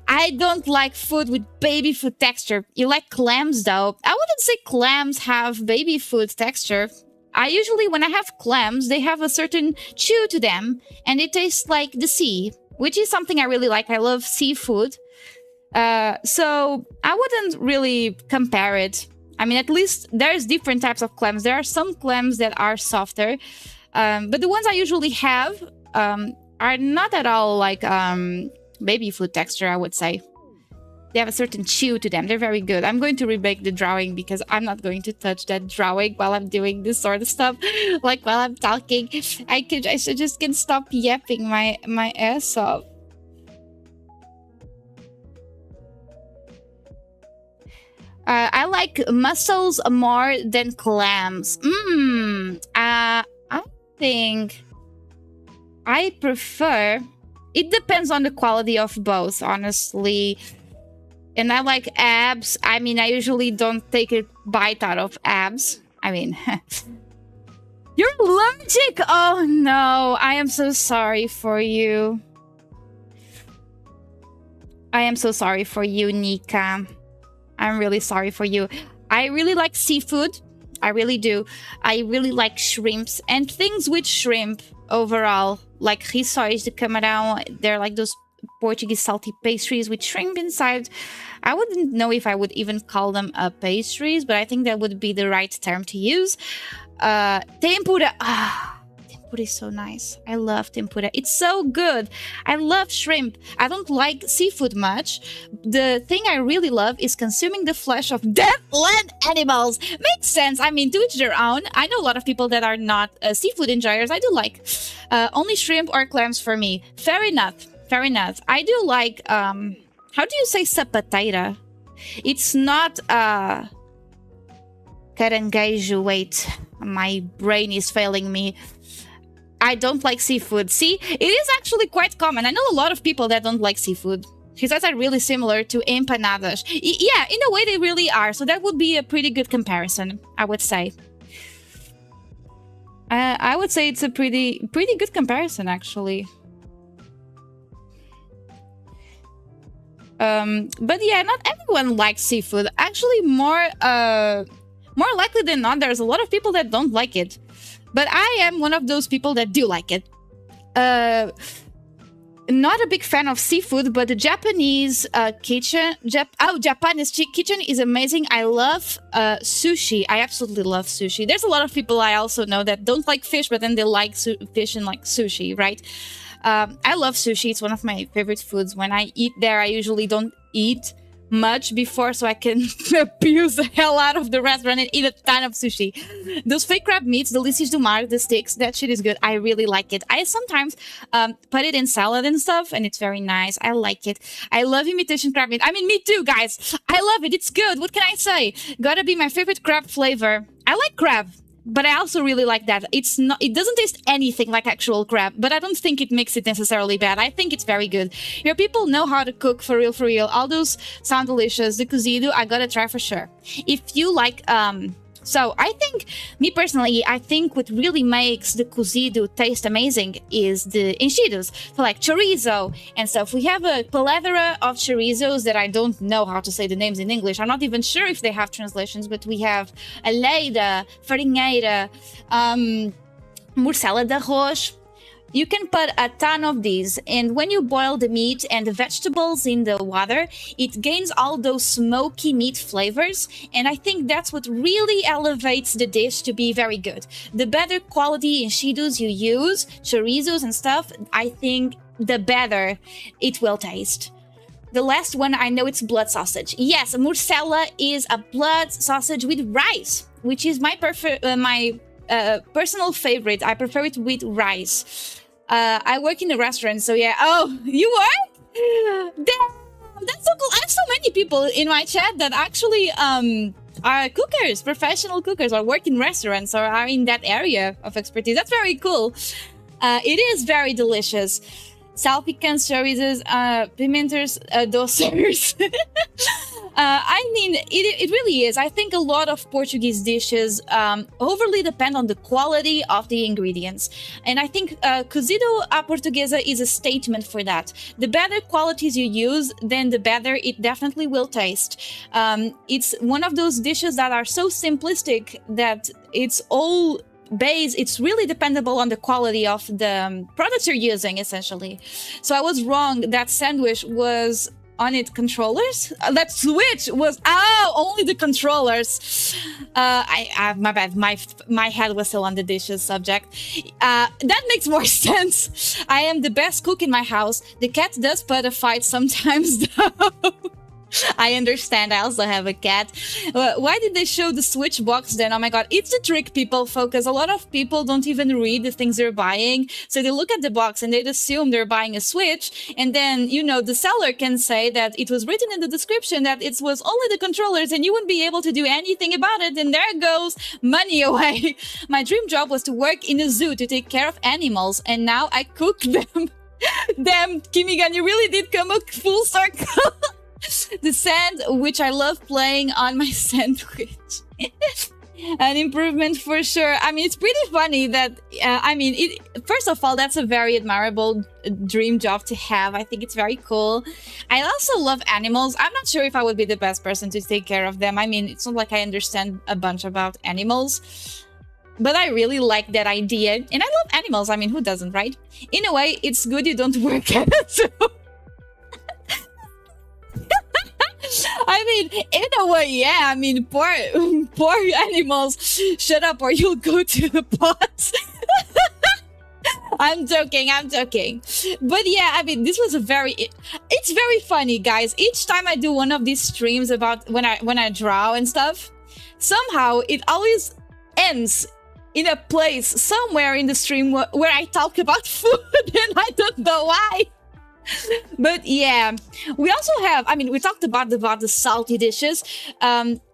I don't like food with baby food texture. You like clams, though? I wouldn't say clams have baby food texture. I usually, when I have clams, they have a certain chew to them, and it tastes like the sea, which is something I really like. I love seafood. So I wouldn't really compare it. I mean, at least there's different types of clams. There are some clams that are softer, but the ones I usually have are not at all like baby food texture, I would say. They have a certain chew to them. They're very good. I'm going to remake the drawing because I'm not going to touch that drawing while I'm doing this sort of stuff. Like while I'm talking, I just can stop yapping my ass off. I like mussels more than clams. I think I prefer... It depends on the quality of both, honestly. And I like abs. I mean, I usually don't take a bite out of abs. I mean... You're allergic! Oh no, I am so sorry for you. I am so sorry for you, Nika. I'm really sorry for you. I really like seafood. I really do. I really like shrimps and things with shrimp overall. Like rissóis de camarão. They're like those Portuguese salty pastries with shrimp inside. I wouldn't know if I would even call them pastries, but I think that would be the right term to use. Tempura. Tempura is so nice. I love tempura. It's so good. I love shrimp. I don't like seafood much. The thing I really love is consuming the flesh of dead land animals. Makes sense. I mean, to each their own. I know a lot of people that are not seafood enjoyers. I do like only shrimp or clams for me. Fair enough. Fair enough. I do like, how do you say sapateira? It's not caranguejo. Wait, my brain is failing me. I don't like seafood. See, it is actually quite common. I know a lot of people that don't like seafood. His eyes are really similar to empanadas. Yeah, in a way they really are. So that would be a pretty good comparison, I would say. I would say it's a pretty good comparison, actually. But yeah, not everyone likes seafood. Actually, more likely than not, there's a lot of people that don't like it. But I am one of those people that do like it. Not a big fan of seafood, but the Japanese kitchen... Japanese kitchen is amazing. I love sushi. I absolutely love sushi. There's a lot of people I also know that don't like fish, but then they like fish and like sushi, right? I love sushi. It's one of my favorite foods. When I eat there, I usually don't eat much before so I can abuse the hell out of the restaurant and eat a ton of sushi. Those fake crab meats, delicious do mar, the sticks, that shit is good. I really like it. I sometimes put it in salad and stuff, and it's very nice. I like it. I love imitation crab meat. I mean, me too, guys. I love it. It's good. What can I say? Gotta be my favorite crab flavor. I like crab, but I also really like that. It's not. It doesn't taste anything like actual crab, but I don't think it makes it necessarily bad. I think it's very good. Your people know how to cook for real, for real. All those sound delicious. The cozido, I gotta try for sure. If you like So I think, me personally, I think what really makes the cozido taste amazing is the enchidos. So like chorizo and stuff. We have a plethora of chorizos that I don't know how to say the names in English. I'm not even sure if they have translations, but we have aleida, farinheira, morcela de arroz. You can put a ton of these, and when you boil the meat and the vegetables in the water, it gains all those smoky meat flavors, and I think that's what really elevates the dish to be very good. The better quality enchidos you use, chorizos and stuff, I think the better it will taste. The last one, I know it's blood sausage. Yes, morcella is a blood sausage with rice, which is my personal favorite. I prefer it with rice. I work in a restaurant, so yeah. Oh, you work? Damn, that's so cool. I have so many people in my chat that actually are cookers, professional cookers, or work in restaurants or are in that area of expertise. That's very cool. It is very delicious. Salpicons, chorizos, pimenters, docers. I mean, it really is. I think a lot of Portuguese dishes overly depend on the quality of the ingredients. And I think cozido à portuguesa is a statement for that. The better qualities you use, then the better it definitely will taste. It's one of those dishes that are so simplistic that it's all it's really dependable on the quality of the products you're using, essentially. So I was wrong. That sandwich was on its controllers. That switch was only the controllers. My bad. My head was still on the dishes subject. That makes more sense. I am the best cook in my house. The cat does put a fight sometimes, though. I understand. I also have a cat. Why did they show the switch box then? Oh my god, it's a trick, people, focus. A lot of people don't even read the things they're buying. So they look at the box and they'd assume they're buying a switch. And then, you know, the seller can say that it was written in the description that it was only the controllers and you wouldn't be able to do anything about it. And there goes money away. My dream job was to work in a zoo to take care of animals. And now I cook them. Damn, Kimigan, you really did come a full circle. The sand, which I love playing on my sandwich. An improvement for sure. I mean, it's pretty funny that, first of all, that's a very admirable dream job to have. I think it's very cool. I also love animals. I'm not sure if I would be the best person to take care of them. I mean, it's not like I understand a bunch about animals. But I really like that idea. And I love animals. I mean, who doesn't, right? In a way, it's good you don't work at a zoo. I mean, in a way, yeah. I mean, poor animals. Shut up or you'll go to the pot. I'm joking. But yeah, I mean, this was it's very funny, guys. Each time I do one of these streams about when I draw and stuff, somehow it always ends in a place somewhere in the stream where I talk about food and I don't know why. But yeah, we also have, I mean, we talked about the salty dishes.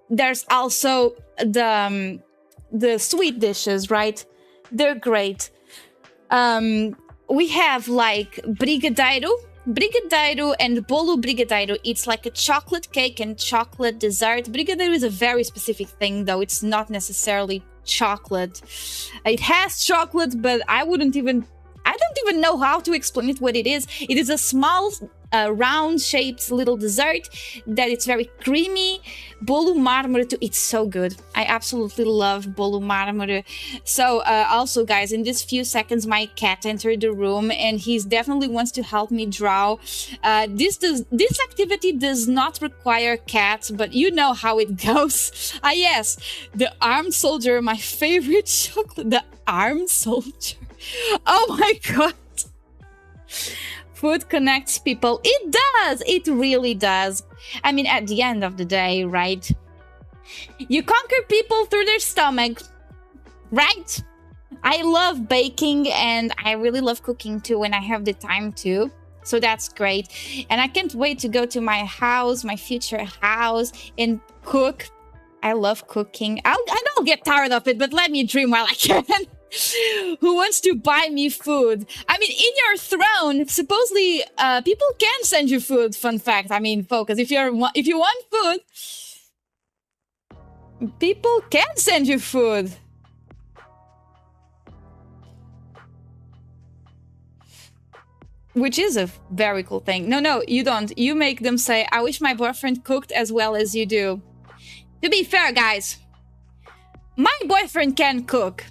There's also the sweet dishes, right? They're great. We have like brigadeiro and bolo brigadeiro. It's like a chocolate cake and chocolate dessert. Brigadeiro is a very specific thing, though. It's not necessarily chocolate. It has chocolate, but I don't even know how to explain it what it is. It is a small, round-shaped little dessert that it's very creamy. Bolo marmore too. It's so good. I absolutely love bolo marmore. So also, guys, in this few seconds, my cat entered the room and he's definitely wants to help me draw. This activity does not require cats, but you know how it goes. Yes, the armed soldier, my favorite chocolate. The armed soldier. Oh my god. Food connects people. It does. It really does. I mean, at the end of the day, right? You conquer people through their stomach, right? I love baking and I really love cooking too when I have the time to. So that's great. And I can't wait to go to my house, my future house, and cook. I love cooking. I don't get tired of it, but let me dream while I can. Who wants to buy me food? I mean, in your throne, supposedly people can send you food. Fun fact. I mean, focus. If you want food, People can send you food. Which is a very cool thing. No, you don't. You make them say, I wish my boyfriend cooked as well as you do. To be fair, guys, my boyfriend can cook.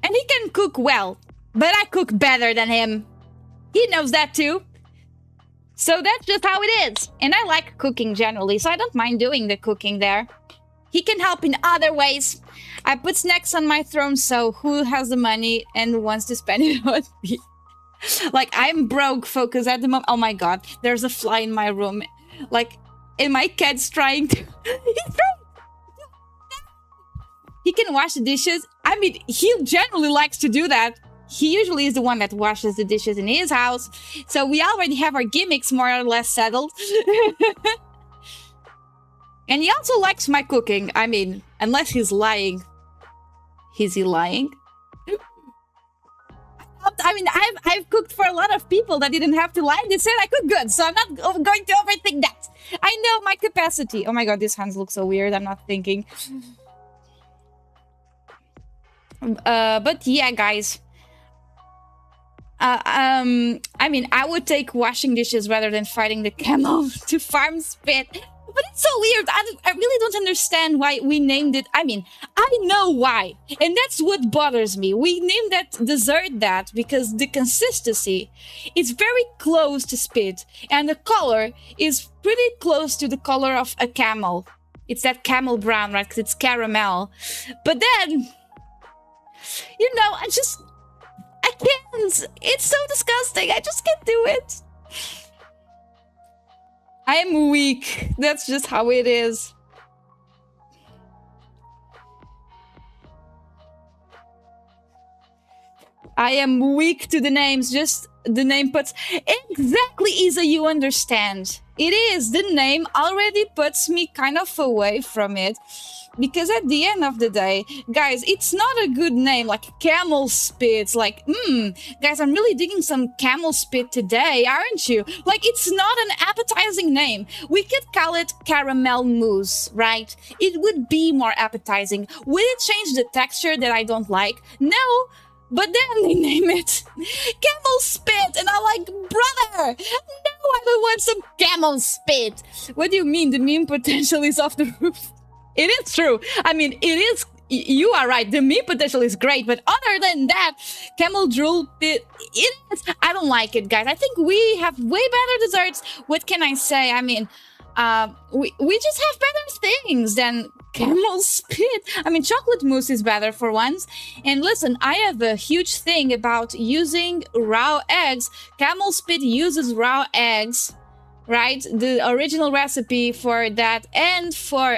And he can cook well. But I cook better than him. He knows that too. So that's just how it is. And I like cooking generally, so I don't mind doing the cooking there. He can help in other ways. I put snacks on my throne, so who has the money and wants to spend it on me? Like, I'm broke focus at the moment. Oh my god, there's a fly in my room. Like, and my cat's trying to... He can wash the dishes. I mean, he generally likes to do that. He usually is the one that washes the dishes in his house. So we already have our gimmicks more or less settled. And he also likes my cooking. I mean, unless he's lying. Is he lying? I mean, I've cooked for a lot of people that didn't have to lie. They said I cook good, so I'm not going to overthink that. I know my capacity. Oh my god, these hands look so weird. I'm not thinking. But yeah, guys. I mean, I would take washing dishes rather than fighting the camel to farm spit. But it's so weird. I really don't understand why we named it. I mean, I know why. And that's what bothers me. We named that dessert that because the consistency is very close to spit. And the color is pretty close to the color of a camel. It's that camel brown, right? Because it's caramel. But then, you know, I can't. It's so disgusting. I just can't do it. I am weak. That's just how it is. I am weak to the names. Just the name puts... Exactly, Isa, you understand. It is. The name already puts me kind of away from it. Because at the end of the day, guys, it's not a good name, like camel spit. Like, guys, I'm really digging some camel spit today, aren't you? Like, it's not an appetizing name. We could call it caramel mousse, right? It would be more appetizing. Would it change the texture that I don't like? No. But then they name it camel spit, and I'm like, brother, no, I don't want some camel spit. What do you mean? The meme potential is off the roof. It is true. I mean, it is. You are right. The meme potential is great, but other than that, camel drool, it is. I don't like it, guys. I think we have way better desserts. What can I say? I mean, we just have better things than camel spit. I mean, chocolate mousse is better for once. And listen, I have a huge thing about using raw eggs. Camel spit uses raw eggs. Right, the original recipe for that and for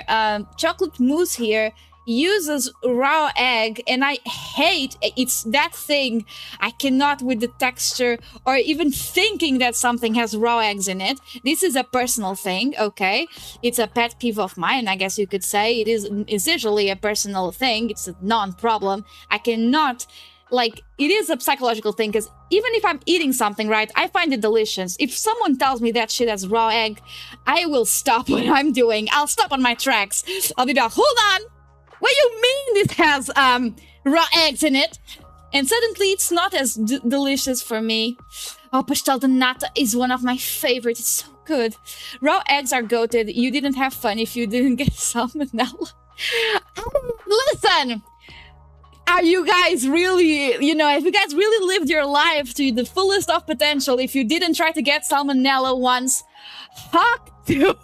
chocolate mousse here uses raw egg, and I hate it's that thing. I cannot with the texture or even thinking that something has raw eggs in it. This is a personal thing, okay? It's a pet peeve of mine, I guess you could say. It is essentially a personal thing. It's a non-problem. I cannot... Like, it is a psychological thing, because even if I'm eating something, right, I find it delicious. If someone tells me that shit has raw egg, I will stop what I'm doing. I'll stop on my tracks. I'll be like, hold on! What do you mean this has raw eggs in it? And suddenly it's not as delicious for me. Oh, pastel de nata is one of my favorites. It's so good. Raw eggs are goated. You didn't have fun if you didn't get salmonella. Listen! Are you guys really, you know, if you guys really lived your life to the fullest of potential, if you didn't try to get salmonella once, fuck you.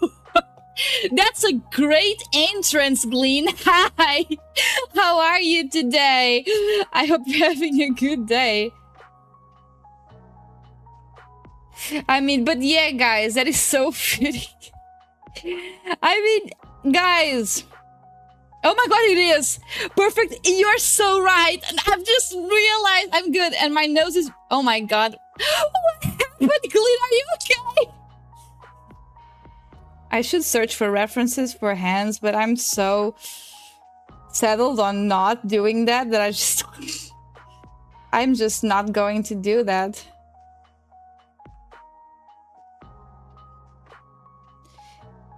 That's a great entrance, Glean. Hi. How are you today? I hope you're having a good day. I mean, but yeah, guys, that is so fitting. I mean, guys... Oh my god, it is! Perfect! You're so right! And I've just realized I'm good, and my nose is... Oh my god. What happened, Glean? Are you okay? I should search for references for hands, but I'm so settled on not doing that I just... I'm just not going to do that.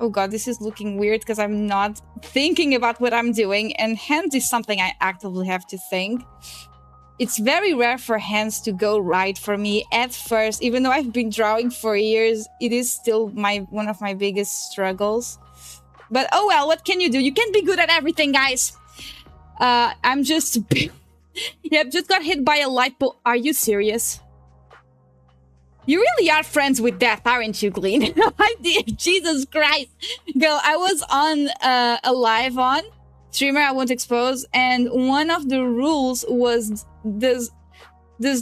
Oh god, this is looking weird because I'm not thinking about what I'm doing, and hands is something I actively have to think. It's very rare for hands to go right for me at first. Even though I've been drawing for years, it is still one of my biggest struggles. But oh well, what can you do? You can't be good at everything, guys. I'm just... Yep, just got hit by a light pole. Are you serious? You really are friends with death, aren't you, Glean? I did. Jesus Christ. Girl, I was on a live on streamer I won't expose, and one of the rules was does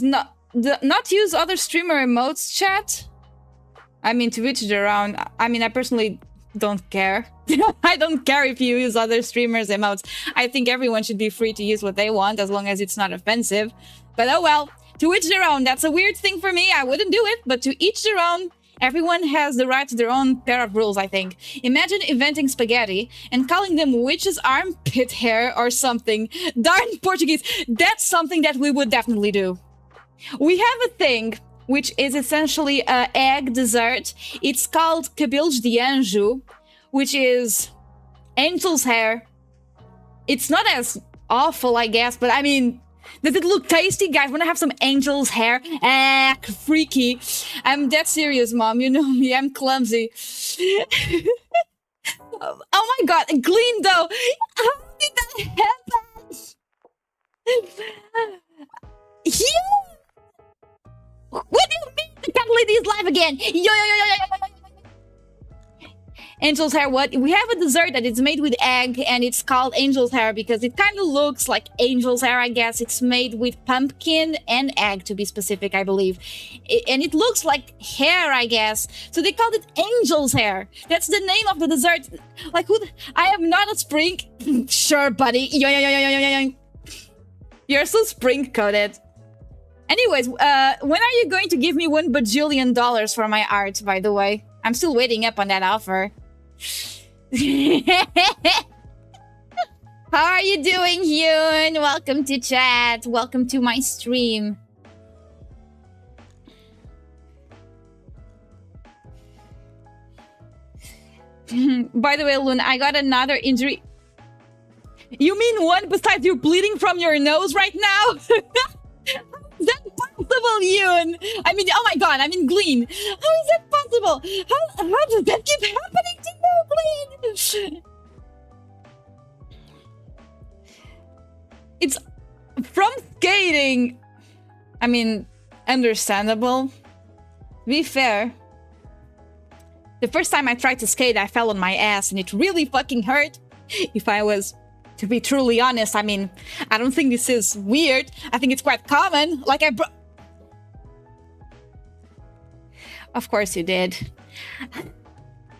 not use other streamer emotes chat. I mean, to each their own. I mean, I personally don't care. I don't care if you use other streamers emotes. I think everyone should be free to use what they want as long as it's not offensive. But oh well, to each their own. That's a weird thing for me. I wouldn't do it, but to each their own. Everyone has the right to their own pair of rules, I think. Imagine inventing spaghetti and calling them witch's armpit hair or something. Darn Portuguese. That's something that we would definitely do. We have a thing, which is essentially an egg dessert. It's called cabelos de anjo, which is angel's hair. It's not as awful, I guess, but I mean... Does it look tasty? Guys, wanna have some angel's hair? Freaky. I'm dead serious, Mom. You know me. I'm clumsy. Oh my god. Glean, though. How did that happen? What do you mean? The cat lady is live again. Yo. Angel's hair, what? We have a dessert that is made with egg, and it's called angel's hair because it kind of looks like angel's hair, I guess. It's made with pumpkin and egg, to be specific, I believe. And it looks like hair, I guess. So they called it angel's hair. That's the name of the dessert. Like, who? I am not a spring. Sure, buddy. Yo. You're so spring-coated. Anyways, when are you going to give me $1 bajillion for my art, by the way? I'm still waiting up on that offer. How are you doing, Hyun? Welcome to chat. Welcome to my stream. By the way, Loon, I got another injury. You mean one besides you bleeding from your nose right now? Is that possible, Yoon? I mean, oh my god, I mean, Glean. How is that possible? How does that keep happening to you, Glean? It's from skating. I mean, understandable. To be fair, the first time I tried to skate, I fell on my ass and it really fucking hurt. If I was... To be truly honest, I mean, I don't think this is weird. I think it's quite common. Like Of course you did.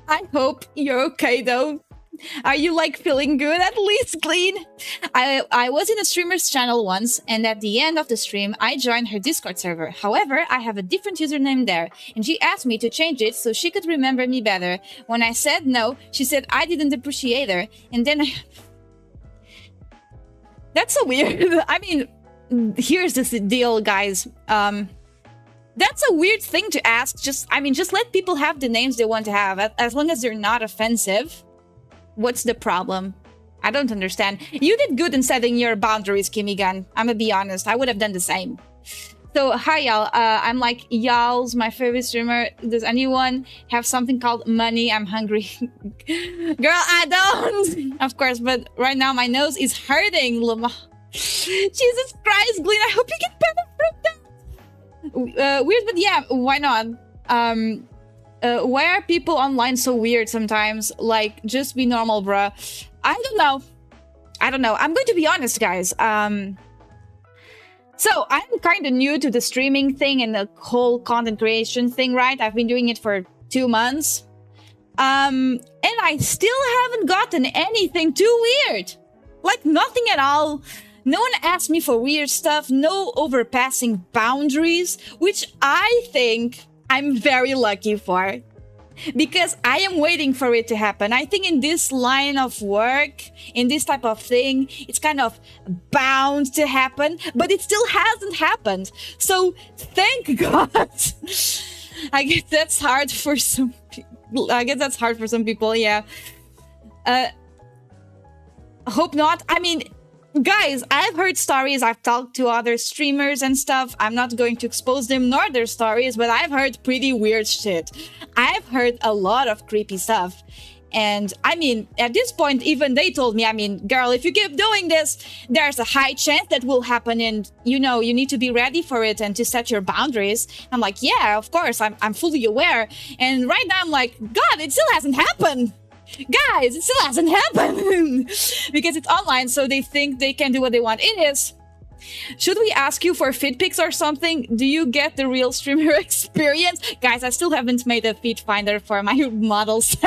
I hope you're okay, though. Are you, like, feeling good at least, Glean? I was in a streamer's channel once, and at the end of the stream, I joined her Discord server. However, I have a different username there, and she asked me to change it so she could remember me better. When I said no, she said I didn't appreciate her, and then I... That's so weird. I mean, here's the deal, guys. That's a weird thing to ask. Just let people have the names they want to have, as long as they're not offensive. What's the problem? I don't understand. You did good in setting your boundaries, Kimigan. I'm gonna be honest. I would have done the same. So, hi, y'all. I'm like, y'all's my favorite streamer. Does anyone have something called money? I'm hungry. Girl, I don't. Of course, but right now my nose is hurting. Jesus Christ, Glenn, I hope you get better from that. Weird, but yeah, why not? Why are people online so weird sometimes? Like, just be normal, bruh. I don't know. I'm going to be honest, guys. So, I'm kind of new to the streaming thing and the whole content creation thing, right? I've been doing it for 2 months. And I still haven't gotten anything too weird. Like, nothing at all. No one asked me for weird stuff. No overpassing boundaries, which I think I'm very lucky for. Because I am waiting for it to happen. I think in this line of work, in this type of thing, it's kind of bound to happen, but it still hasn't happened. So thank God. I guess that's hard for some people. I guess that's hard for some people. Yeah. Hope not. I mean, guys, I've heard stories. I've talked to other streamers and stuff. I'm not going to expose them nor their stories, but I've heard pretty weird shit. I've heard a lot of creepy stuff. And I mean, at this point, even they told me, I mean, girl, if you keep doing this, there's a high chance that will happen. And, you know, you need to be ready for it and to set your boundaries. I'm like, yeah, of course, I'm fully aware. And right now I'm like, God, it still hasn't happened. Guys, it still hasn't happened. Because it's online, so they think they can do what they want. It is. Should we ask you for feed pics or something? Do you get the real streamer experience? Guys, I still haven't made a feed finder for my models.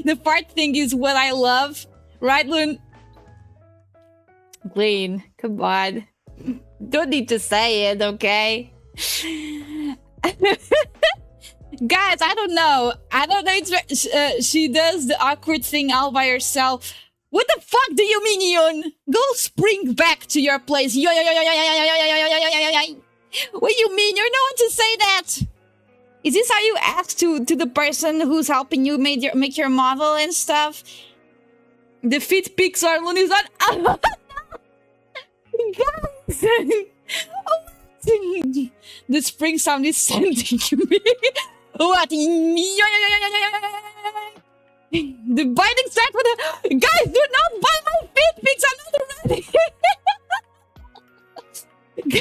The fart thing is what I love. Right, Loon? Glean, come on. Don't need to say it, okay? Guys, I don't know. It's, she does the awkward thing all by herself. What the fuck do you mean, Yun? Go spring back to your place. What do you mean? You're no one to say that. Is this how you ask to the person who's helping you make your model and stuff? The feet pics are Looney's on. Guys! The spring sound is sending me. What? The binding strap for the guys. Do not buy my feet pics. I'm not ready.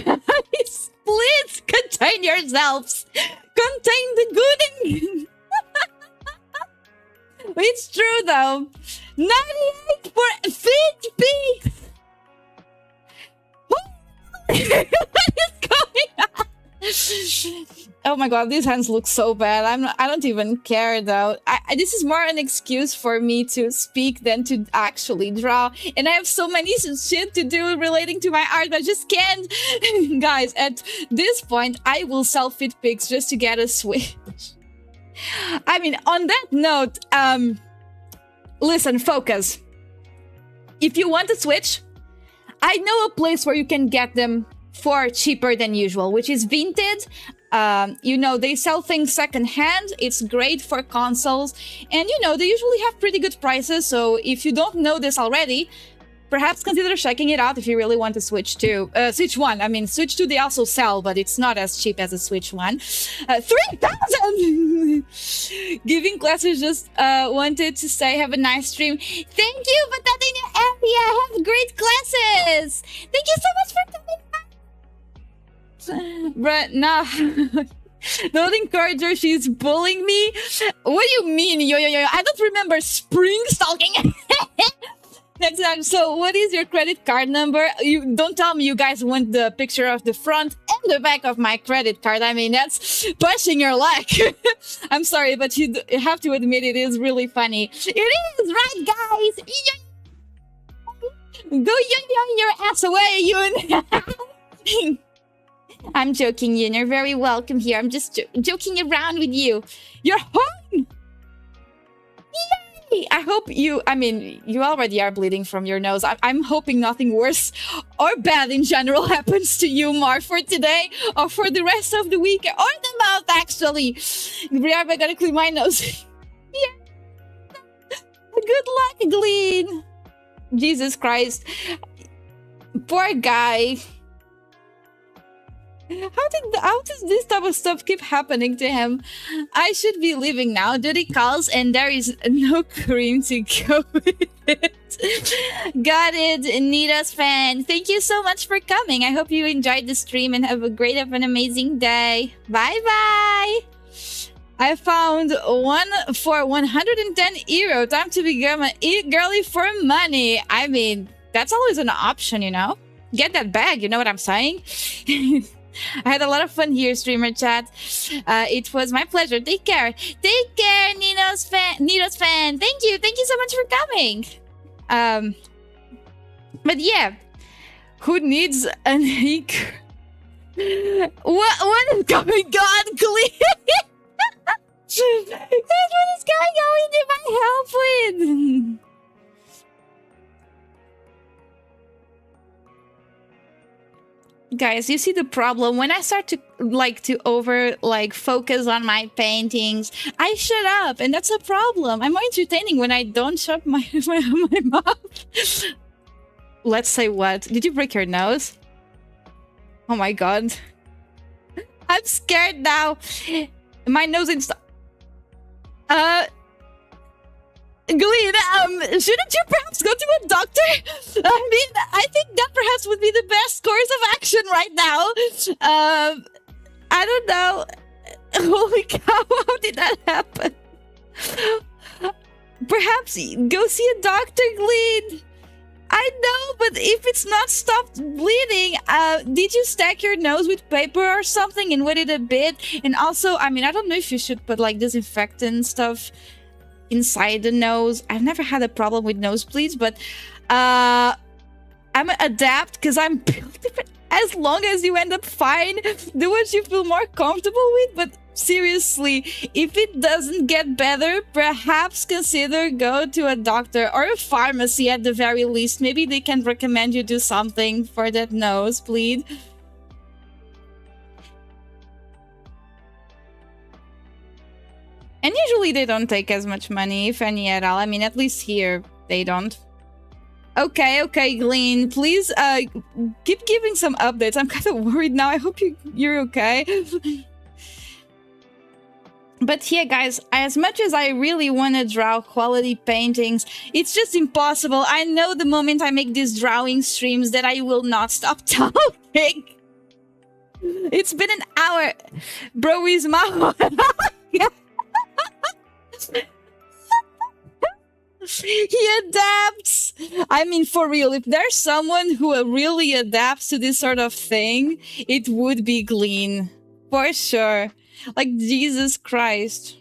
Guys, please contain yourselves. Contain the gooding. It's true though. 98 for feet pics. What is going on? Oh my god, these hands look so bad. I don't even care though. This is more an excuse for me to speak than to actually draw. And I have so many shit to do relating to my art, but I just can't. Guys, at this point, I will sell fit pics just to get a Switch. I mean, on that note, listen, focus. If you want a Switch, I know a place where you can get them for cheaper than usual, which is Vinted. You know, they sell things secondhand. It's great for consoles. And, you know, they usually have pretty good prices. So if you don't know this already, perhaps consider checking it out if you really want to Switch 2. Switch 1. I mean, Switch 2 they also sell, but it's not as cheap as a Switch 1. 3,000! Giving classes just wanted to say have a nice stream. Thank you for that in your area. Have great classes. Thank you so much for coming back. But nah. Don't encourage her, she's bullying me. What do you mean? Yo, I don't remember spring stalking. Next time, so what is your credit card number? You don't tell me you guys want the picture of the front and the back of my credit card. I mean, that's pushing your luck. I'm sorry, but you have to admit it is really funny. It is, right, guys? Go your ass away, Yun. I'm joking, Yun. You're very welcome here. I'm just joking around with you. You're home! Yay! I hope you... I mean, you already are bleeding from your nose. I'm hoping nothing worse or bad in general happens to you, Mar, for today or for the rest of the week. Or the mouth, actually. I gotta clean my nose. Yeah. Good luck, Glean. Jesus Christ. Poor guy. How does this type of stuff keep happening to him? I should be leaving now. Duty calls and there is no cream to go with it. Got it, Nita's fan. Thank you so much for coming. I hope you enjoyed the stream and have a great, have an amazing day. Bye-bye. I found one for 110 euro. Time to become an e-girly for money. I mean, that's always an option, you know? Get that bag, you know what I'm saying? I had a lot of fun here, streamer chat. It was my pleasure. Take care. Take care, Nino's fan. Thank you so much for coming. But yeah, who needs an ink? What is going on, Glee? What is going on? Need my help with? Guys, you see the problem when I start to focus on my paintings, I shut up, and that's a problem. I'm more entertaining when I don't shut my my mouth. Let's say what? Did you break your nose? Oh my god. I'm scared now. My nose is Glean, shouldn't you perhaps go to a doctor? I mean, I think that perhaps would be the best course of action right now. I don't know. Holy cow, how did that happen? Perhaps go see a doctor, Glean. I know, but if it's not stopped bleeding, did you stack your nose with paper or something and wet it a bit? And also, I mean, I don't know if you should put like disinfectant stuff inside the nose. I've never had a problem with nosebleeds, but I'm gonna adapt because I'm built different. As long as you end up fine, do what you feel more comfortable with. But seriously, if it doesn't get better, perhaps consider go to a doctor or a pharmacy at the very least. Maybe they can recommend you do something for that nosebleed. And usually they don't take as much money, if any at all. I mean, at least here, they don't. Okay, Glean, please keep giving some updates. I'm kind of worried now. I hope you're okay. But yeah, guys, as much as I really want to draw quality paintings, it's just impossible. I know the moment I make these drawing streams that I will not stop talking. It's been an hour. Bro is my... He adapts. I mean, for real, if there's someone who really adapts to this sort of thing, it would be Glean. For sure. Like, Jesus Christ.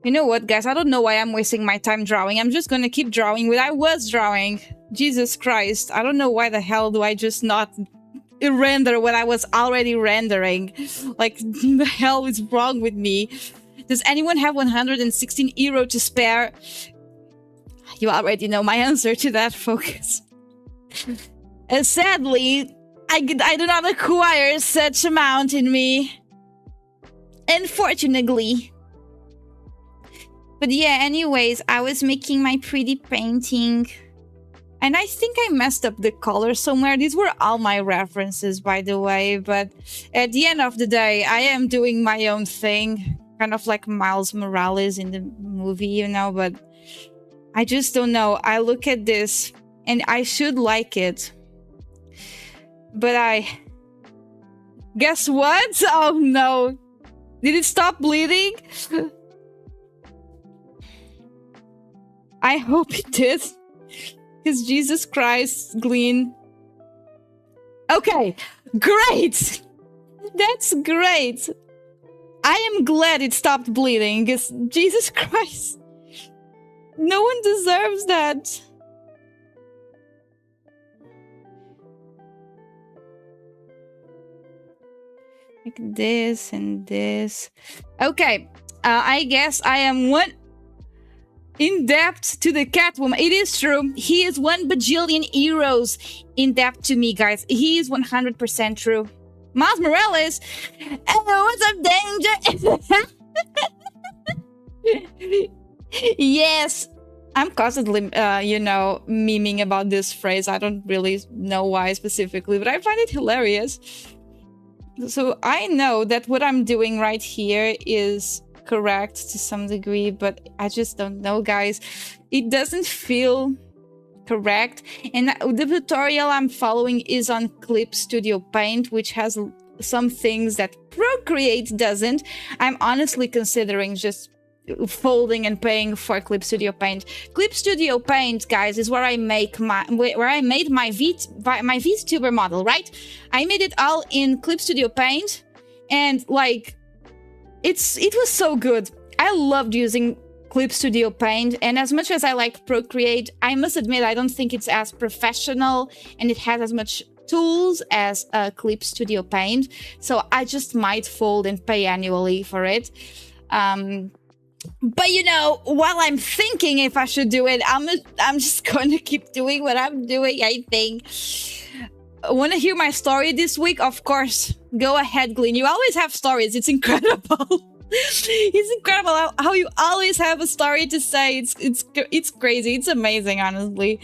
You know what, guys? I don't know why I'm wasting my time drawing. I'm just gonna keep drawing what I was drawing. Jesus Christ. I don't know why the hell do I just not render what I was already rendering. Like, the hell is wrong with me? Does anyone have 116 euro to spare? You already know my answer to that, Focus. Sadly, I do not acquire such amount in me. Unfortunately. But yeah, anyways, I was making my pretty painting. And I think I messed up the color somewhere. These were all my references, by the way. But at the end of the day, I am doing my own thing. Kind of like Miles Morales in the movie, you know, but I just don't know. I look at this and I should like it. But I... Guess what? Oh no. Did it stop bleeding? I hope it did. Because Jesus Christ, Glean. Okay, great! That's great! I am glad it stopped bleeding, because Jesus Christ. No one deserves that. Like this and this. Okay, I guess I am one in debt to the Catwoman. It is true. He is 1 bajillion euros in debt to me, guys. He is 100% true. Miles Morales, what's up, danger? Yes, I'm constantly, memeing about this phrase. I don't really know why specifically, but I find it hilarious. So I know that what I'm doing right here is correct to some degree, but I just don't know, guys. It doesn't feel correct. And the tutorial I'm following is on Clip Studio Paint, which has some things that Procreate doesn't. I'm honestly considering just folding and paying for Clip Studio Paint. Clip Studio Paint, guys, is where I made my VTuber model, right? I made it all in Clip Studio Paint, and like it was so good. I loved using Clip Studio Paint, and as much as I like Procreate, I must admit I don't think it's as professional and it has as much tools as Clip Studio Paint, so I just might fold and pay annually for it. But you know, while I'm thinking if I should do it, I'm just gonna keep doing what I'm doing, I think. want to hear my story this week? Of course. Go ahead, Glenn. You always have stories. It's incredible. It's incredible how you always have a story to say. It's crazy. It's amazing, honestly.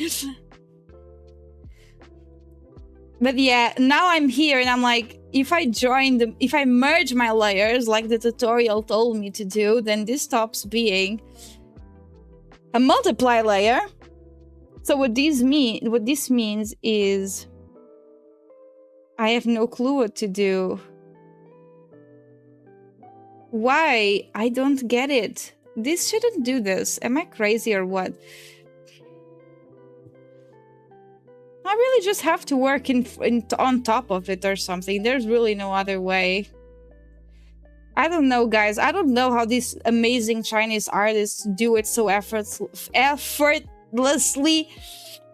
But yeah, now I'm here and I'm like, if I merge my layers like the tutorial told me to do, then this stops being a multiply layer. So what this means is I have no clue what to do. Why? I don't get it. This shouldn't do this. Am I crazy or what? I really just have to work on top of it or something. There's really no other way. I don't know, guys. I don't know how these amazing Chinese artists do it so effortlessly.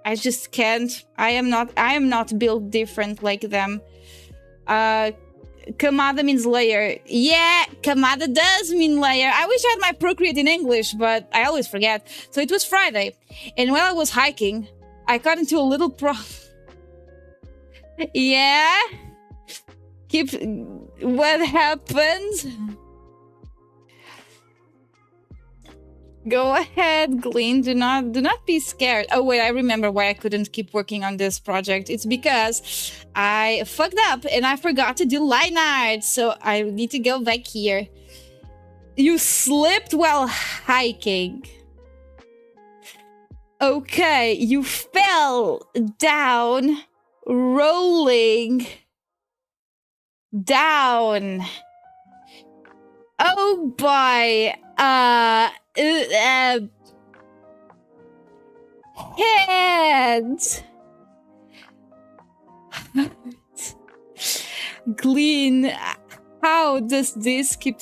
I just can't. I am not built different like them. Kamada means layer. Yeah, Kamada does mean layer. I wish I had my Procreate in English, but I always forget. So it was Friday, and while I was hiking, I got into a little Yeah? What happened? Go ahead, Glenn. Do not be scared. Oh wait, I remember why I couldn't keep working on this project. It's because I fucked up and I forgot to do line art. So I need to go back here. You slipped while hiking. Okay, you fell down, rolling down. Oh boy. Head. Glenn, how does this keep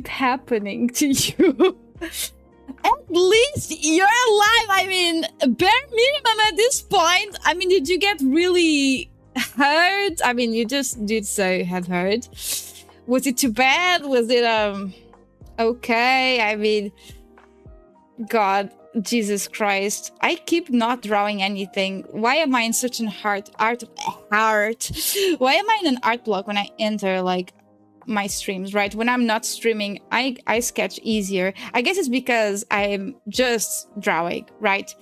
happening to you? At least you're alive. I mean, bare minimum at this point. I mean, did you get really hurt? I mean, you just did say you had hurt. Was it too bad? Was it okay? I mean, God, Jesus Christ. I keep not drawing anything. Why am I in such an art? Why am I in an art block when I enter like my streams, right? When I'm not streaming, I sketch easier. I guess it's because I'm just drawing, right?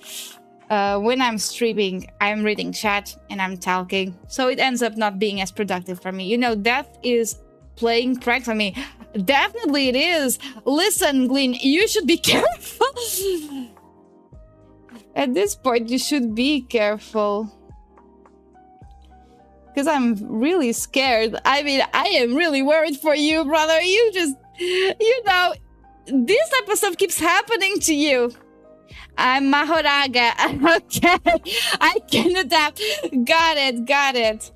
When I'm streaming, I'm reading chat and I'm talking. So it ends up not being as productive for me. You know, that is playing pranks on me. Definitely it is. Listen, Glenn, you should be careful. At this point, you should be careful. Because I'm really scared. I mean, I am really worried for you, brother. You know, this type of stuff keeps happening to you. I'm Mahoraga. Okay, I can adapt. Got it.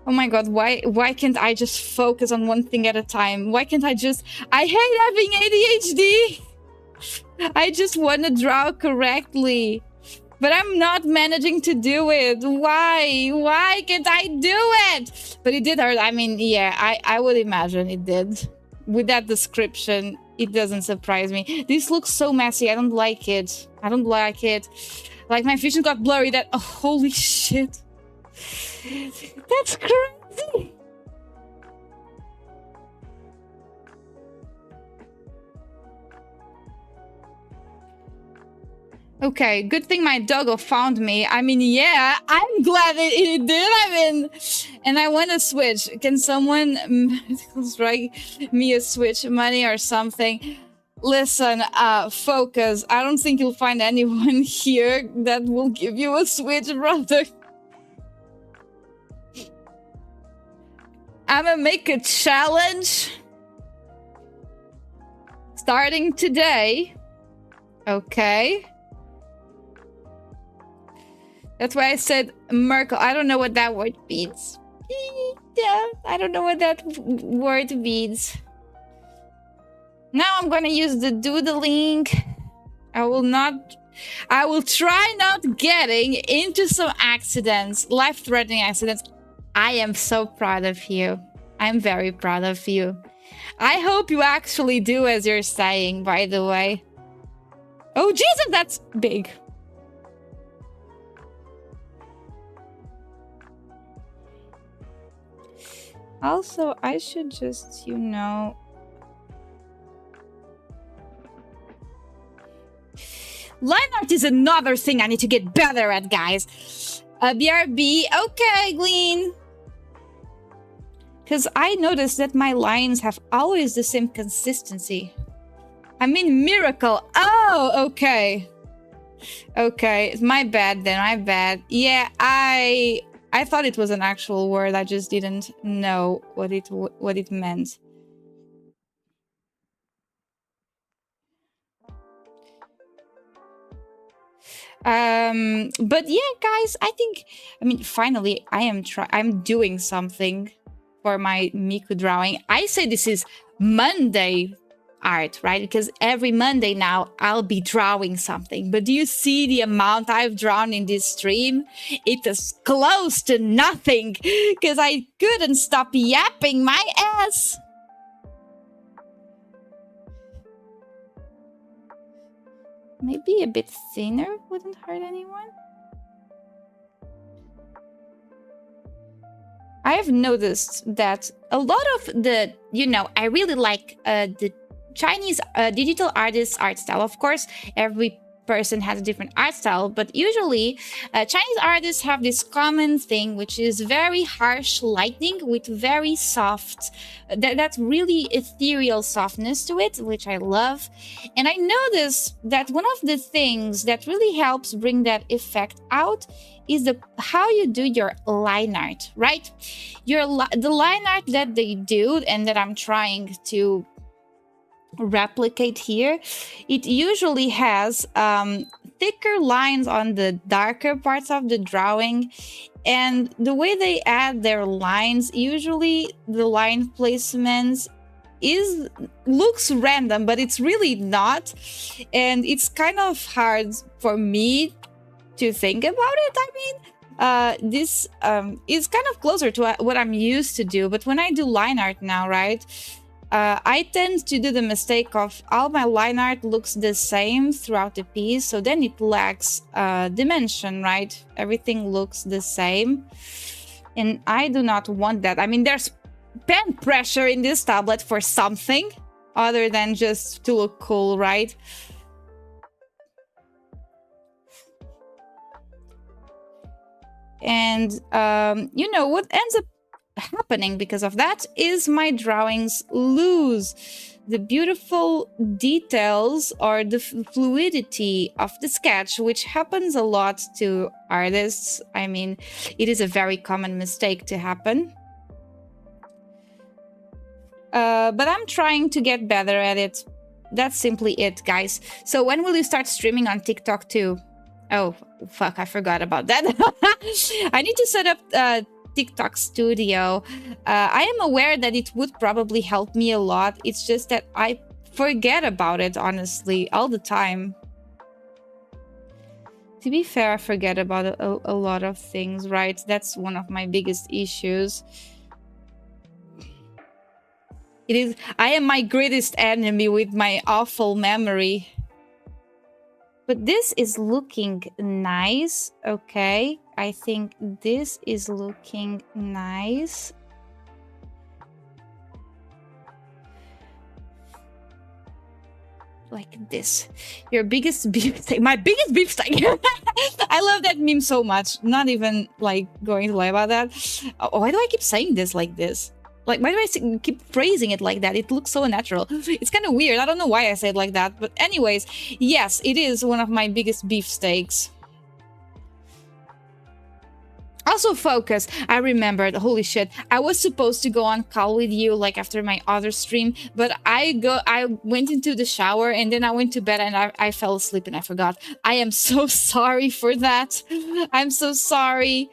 Oh my God, why can't I just focus on one thing at a time? Why can't I hate having ADHD. I just want to draw correctly. But I'm not managing to do it. Why can't I do it? But it did hurt. I mean, yeah, I would imagine it did. With that description, it doesn't surprise me. This looks so messy. I don't like it. Like my vision got blurry. Oh, holy shit. That's crazy. Okay, good thing my doggo found me. I mean, yeah, I'm glad it did. I mean, and I want to switch. Can someone strike me a switch money or something? Listen, focus. I don't think you'll find anyone here that will give you a switch, brother. I'm gonna make a challenge starting today. Okay. That's why I said Merkel. I don't know what that word means. Yeah, I don't know what that word means. Now I'm gonna use the doodling. I will try not getting into some accidents, life-threatening accidents. I am so proud of you. I'm very proud of you. I hope you actually do as you're saying, by the way. Oh, Jesus, that's big. Also, I should just, you know... Line art is another thing I need to get better at, guys. BRB, okay, Glean. Because I noticed that my lines have always the same consistency. I mean, miracle. Oh, okay. Okay, my bad then, my bad. Yeah, I thought it was an actual word. I just didn't know what it meant. But yeah, guys, I mean, finally, I'm doing something for my Miku drawing. I say this is Monday art, right? Because every Monday now I'll be drawing something. But do you see the amount I've drawn in this stream? It is close to nothing because I couldn't stop yapping my ass. Maybe a bit thinner wouldn't hurt anyone. I have noticed that a lot of the, you know, I really like the Chinese digital artist's art style. Of course, every person has a different art style, but usually Chinese artists have this common thing, which is very harsh lighting with very soft, that's really ethereal softness to it, which I love. And I noticed that one of the things that really helps bring that effect out is how you do your line art, right? The line art that they do and that I'm trying to replicate here, it usually has thicker lines on the darker parts of the drawing, and the way they add their lines, usually the line placements looks random, but it's really not, and it's kind of hard for me to think about it. I mean, this is kind of closer to what I'm used to do, but when I do line art now, right, I tend to do the mistake of all my line art looks the same throughout the piece, so then it lacks dimension, right? Everything looks the same, and I do not want that. I mean, there's pen pressure in this tablet for something other than just to look cool, right? And you know what ends up happening because of that is my drawings lose the beautiful details or the fluidity of the sketch, which happens a lot to artists. I mean, it is a very common mistake to happen. But I'm trying to get better at it. That's simply it, guys. So when will you start streaming on TikTok too? Oh, fuck, I forgot about that. I need to set up TikTok studio. I am aware that it would probably help me a lot. It's just that I forget about it, honestly, all the time. To be fair, I forget about a lot of things, right? That's one of my biggest issues. It is. I am my greatest enemy with my awful memory. But this is looking nice. Okay, I think this is looking nice. Like this. Your biggest beefsteak. My biggest beefsteak. I love that meme so much. Not even like going to lie about that. Why do I keep saying this like this? Like, why do I keep phrasing it like that? It looks so unnatural. It's kind of weird. I don't know why I say it like that. But anyways, yes, it is one of my biggest beefsteaks. Also, focus. I remembered. Holy shit. I was supposed to go on call with you like after my other stream, but I went into the shower and then I went to bed and I fell asleep and I forgot. I am so sorry for that. I'm so sorry.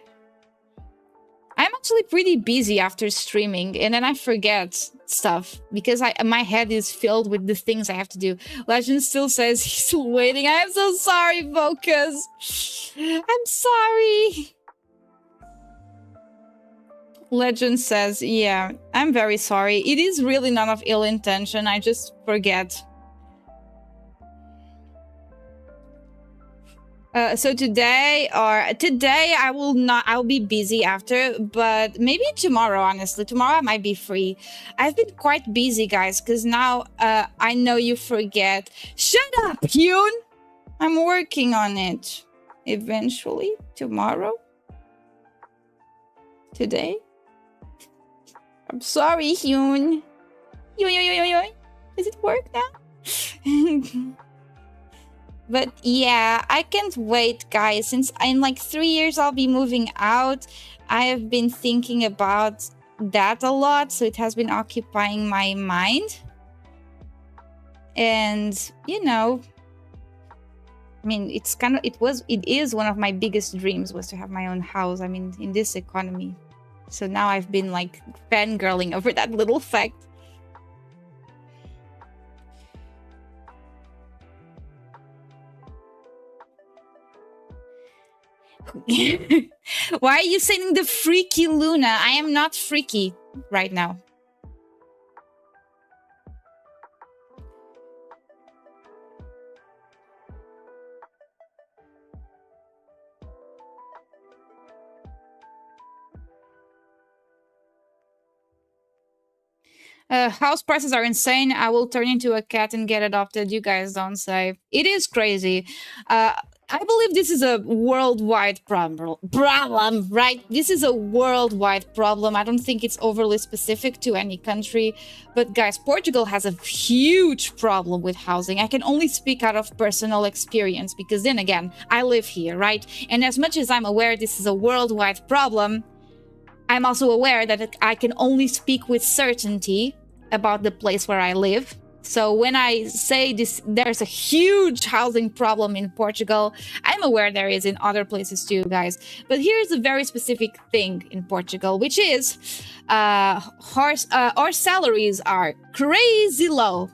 I'm actually pretty busy after streaming, and then I forget stuff because my head is filled with the things I have to do. Legend still says he's still waiting. I am so sorry, Focus. I'm sorry. Legend says, yeah, I'm very sorry. It is really none of ill intention. I just forget. So today I will not. I'll be busy after, but maybe tomorrow. Honestly, tomorrow I might be free. I've been quite busy, guys, because now I know you forget. Shut up, Hyun. I'm working on it. Eventually, tomorrow. Today. I'm sorry, Hyun. Does it work now? But yeah, I can't wait, guys. Since in like 3 years I'll be moving out, I have been thinking about that a lot. So it has been occupying my mind. And, you know, I mean, it is one of my biggest dreams was to have my own house. I mean, in this economy. So now I've been like fangirling over that little fact. Why are you saying the freaky Luna? I am not freaky right now. House prices are insane. I will turn into a cat and get adopted. You guys don't say. It is crazy. I believe this is a worldwide problem, right? This is a worldwide problem. I don't think it's overly specific to any country. But guys, Portugal has a huge problem with housing. I can only speak out of personal experience because then again, I live here, right? And as much as I'm aware this is a worldwide problem, I'm also aware that I can only speak with certainty about the place where I live. So when I say this, there's a huge housing problem in Portugal, I'm aware there is in other places too, guys. But here's a very specific thing in Portugal, which is our salaries are crazy low,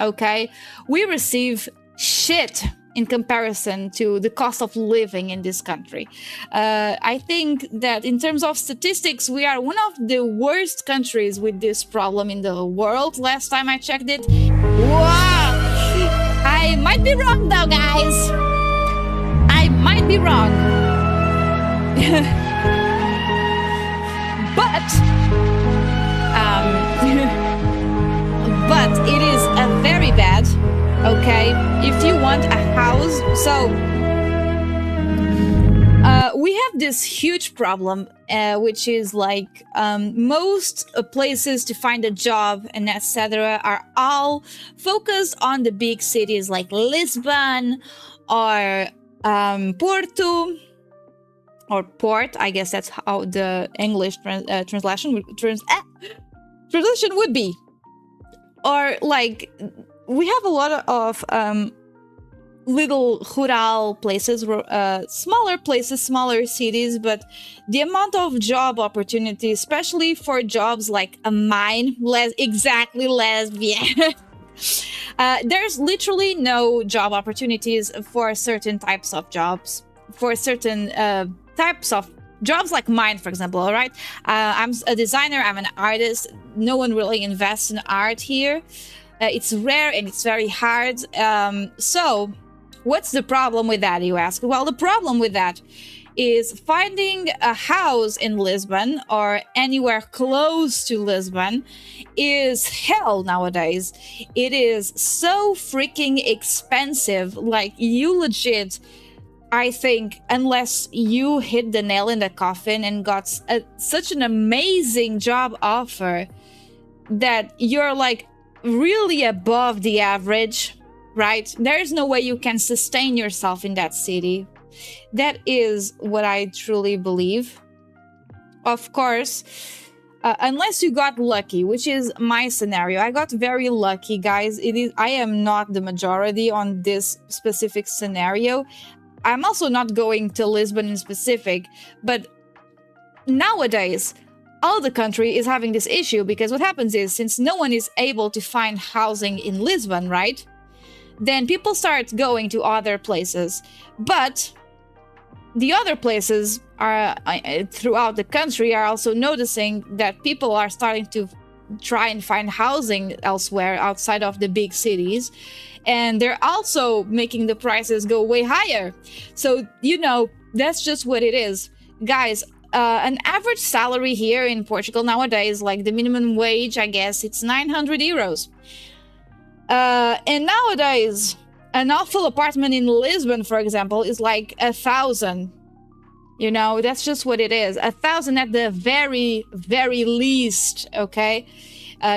okay? We receive shit in comparison to the cost of living in this country. I think that in terms of statistics, we are one of the worst countries with this problem in the world. Last time I checked it. Wow! I might be wrong though, guys. I might be wrong. But it is very bad. Okay, if you want a house, so we have this huge problem, which is like most places to find a job and etc. are all focused on the big cities like Lisbon or Porto or Port. I guess that's how the English translation would be, or like. We have a lot of little rural places, smaller places, smaller cities, but the amount of job opportunities, especially for jobs like a mine, exactly lesbian, there's literally no job opportunities for certain types of jobs, for certain types of jobs like mine, for example, all right? I'm a designer, I'm an artist. No one really invests in art here. It's rare and it's very hard. So what's the problem with that, you ask? Well, the problem with that is finding a house in Lisbon or anywhere close to Lisbon is hell nowadays. It is so freaking expensive. Like, you legit, I think, unless you hit the nail in the coffin and got such an amazing job offer that you're like really above the average, right? There's no way you can sustain yourself in that city. That is what I truly believe. Of course, unless you got lucky, which is my scenario. I got very lucky, guys. I am not the majority on this specific scenario. I'm also not going to Lisbon in specific, but nowadays, all the country is having this issue because what happens is, since no one is able to find housing in Lisbon, right? Then people start going to other places. But the other places are throughout the country are also noticing that people are starting to try and find housing elsewhere outside of the big cities. And they're also making the prices go way higher. So, you know, that's just what it is. Guys, an average salary here in Portugal nowadays, like the minimum wage, I guess, it's 900 euros. And nowadays, an awful apartment in Lisbon, for example, is like 1,000. You know, that's just what it is. 1,000 at the very, very least, okay?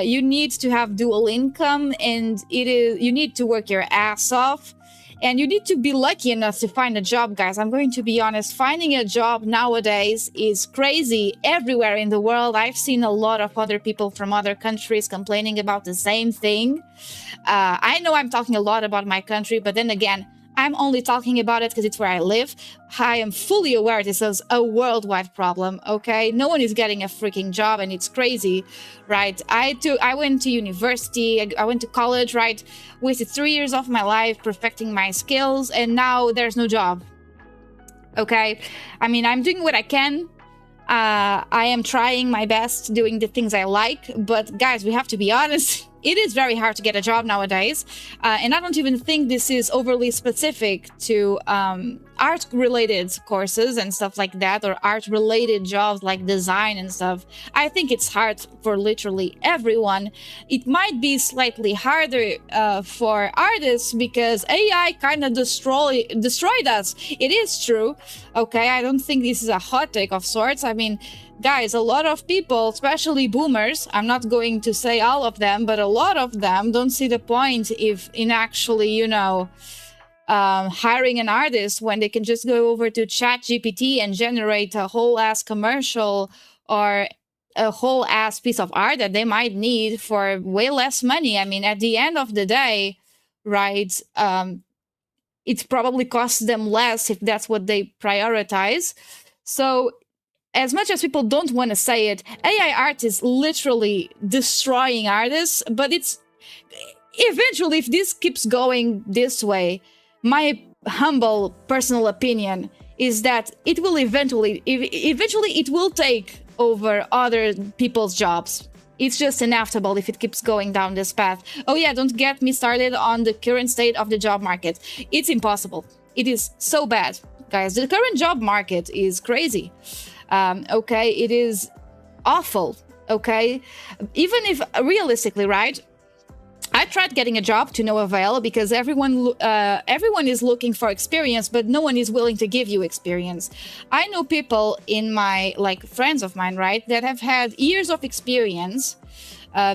You need to have dual income, and you need to work your ass off, and you need to be lucky enough to find a job, guys. I'm going to be honest, finding a job nowadays is crazy everywhere in the world. I've seen a lot of other people from other countries complaining about the same thing. I know I'm talking a lot about my country, but then again, I'm only talking about it because it's where I live. I am fully aware this is a worldwide problem, okay? No one is getting a freaking job, and it's crazy, right? I went to university, I went to college, right? Wasted 3 years of my life perfecting my skills, and now there's no job, okay? I mean, I'm doing what I can. I am trying my best doing the things I like, but guys, we have to be honest. It is very hard to get a job nowadays, and I don't even think this is overly specific to art-related courses and stuff like that, or art-related jobs like design and stuff. I think it's hard for literally everyone. It might be slightly harder for artists because AI kind of destroyed us. It is true, okay? I don't think this is a hot take of sorts. I mean, guys, a lot of people, especially boomers, I'm not going to say all of them, but a lot of them don't see the point in actually, you know, hiring an artist when they can just go over to ChatGPT and generate a whole ass commercial or a whole ass piece of art that they might need for way less money. I mean, at the end of the day, right, it probably costs them less if that's what they prioritize. So as much as people don't want to say it, AI art is literally destroying artists, but it's eventually, if this keeps going this way, my humble personal opinion is that it will eventually it will take over other people's jobs. It's just inevitable if it keeps going down this path. Oh yeah, don't get me started on the current state of the job market. It's impossible. It is so bad, guys. The current job market is crazy. Okay, it is awful, okay? Even if, realistically, right, I tried getting a job to no avail because everyone is looking for experience, but no one is willing to give you experience. I know people in my, like, friends of mine, right, that have had years of experience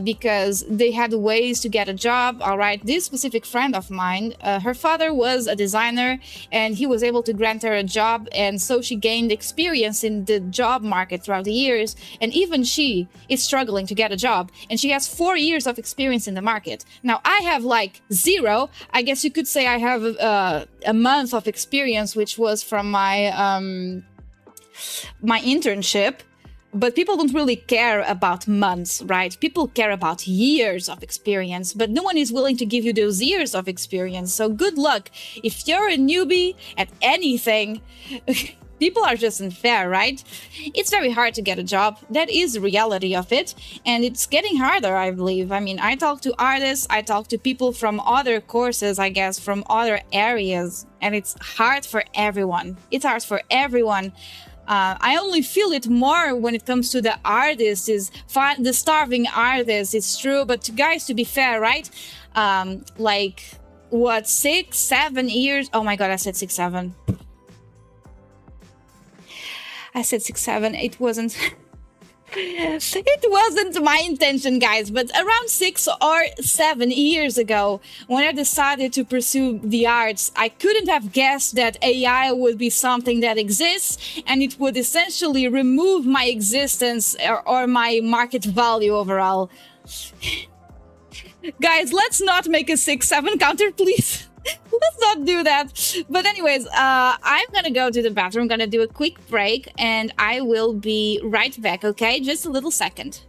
because they had ways to get a job. All right, this specific friend of mine, her father was a designer and he was able to grant her a job, and so she gained experience in the job market throughout the years, and even she is struggling to get a job, and she has 4 years of experience in the market. Now I have like 0. I guess you could say I have a month of experience, which was from my my internship. But people don't really care about months, right? People care about years of experience, but no one is willing to give you those years of experience. So good luck. If you're a newbie at anything, people are just unfair, right? It's very hard to get a job. That is the reality of it. And it's getting harder, I believe. I mean, I talk to artists, I talk to people from other courses, I guess, from other areas, and it's hard for everyone. It's hard for everyone. I only feel it more when it comes to the artists, the starving artists. It's true, but guys, to be fair, right? Like what, 6, 7 years? Oh my god, I said 6, 7. I said 6, 7. It wasn't. It wasn't my intention, guys, but around 6 or 7 years ago, when I decided to pursue the arts, I couldn't have guessed that AI would be something that exists, and it would essentially remove my existence or my market value overall. Guys, let's not make a 6, 7 counter, please. Let's not do that. But anyways, I'm gonna go to the bathroom, I'm gonna do a quick break, and I will be right back, okay? Just a little second.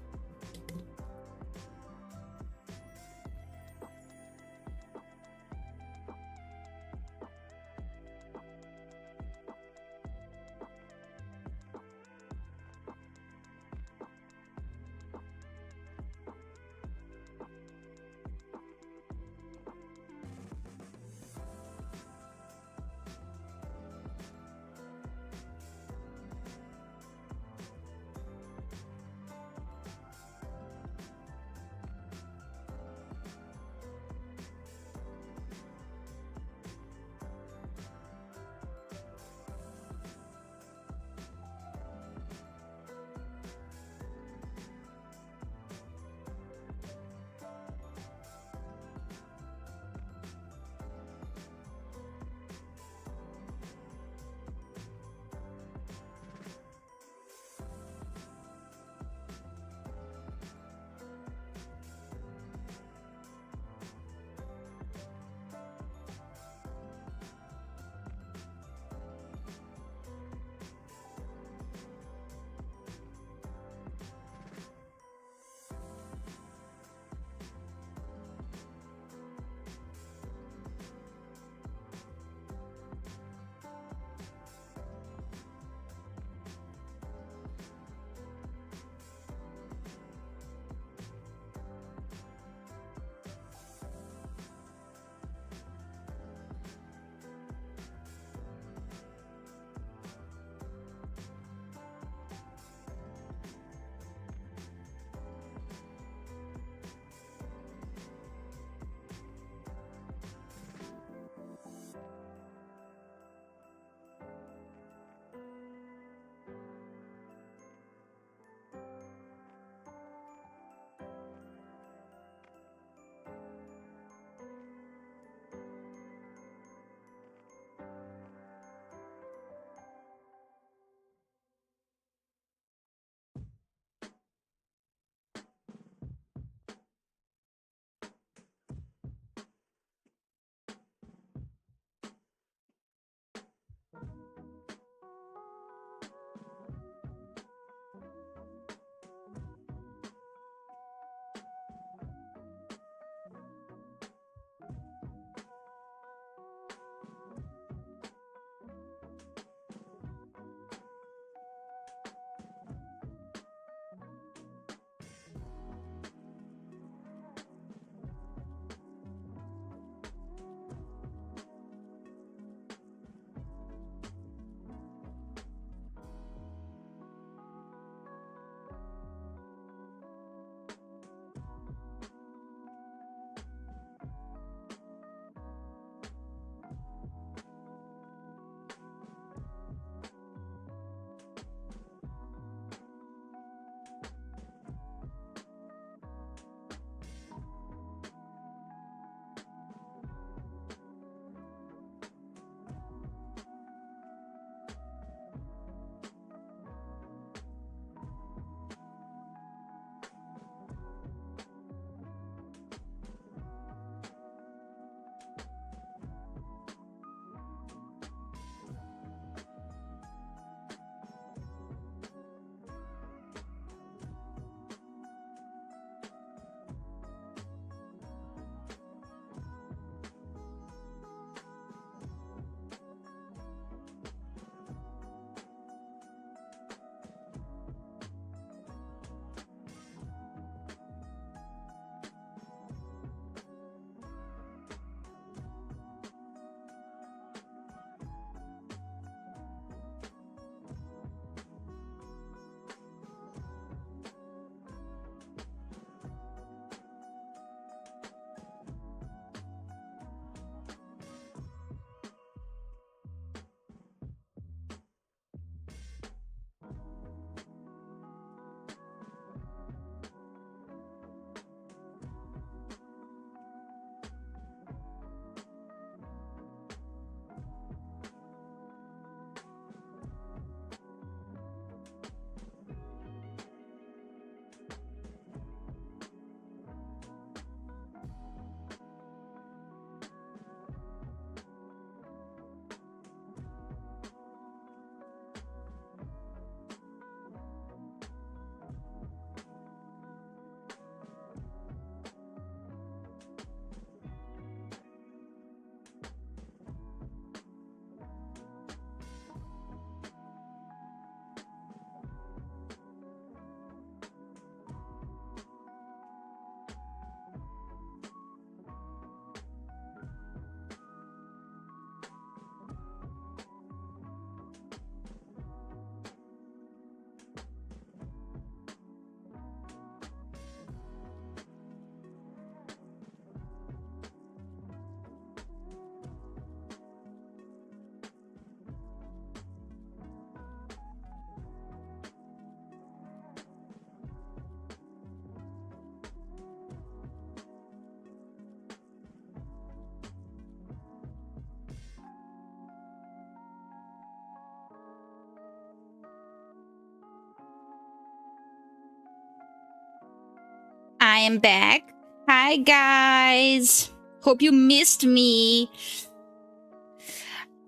am back. Hi, guys. Hope you missed me.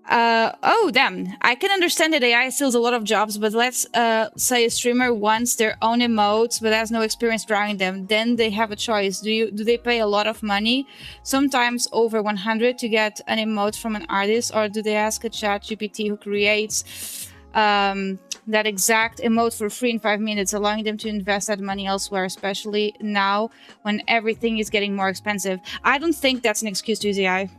Oh, damn. I can understand that AI steals a lot of jobs, but let's say a streamer wants their own emotes but has no experience drawing them. Then they have a choice. Do they pay a lot of money? Sometimes over 100 to get an emote from an artist, or do they ask a chat GPT who creates that exact emote for free in 5 minutes, allowing them to invest that money elsewhere, especially now when everything is getting more expensive? I don't think that's an excuse to use AI.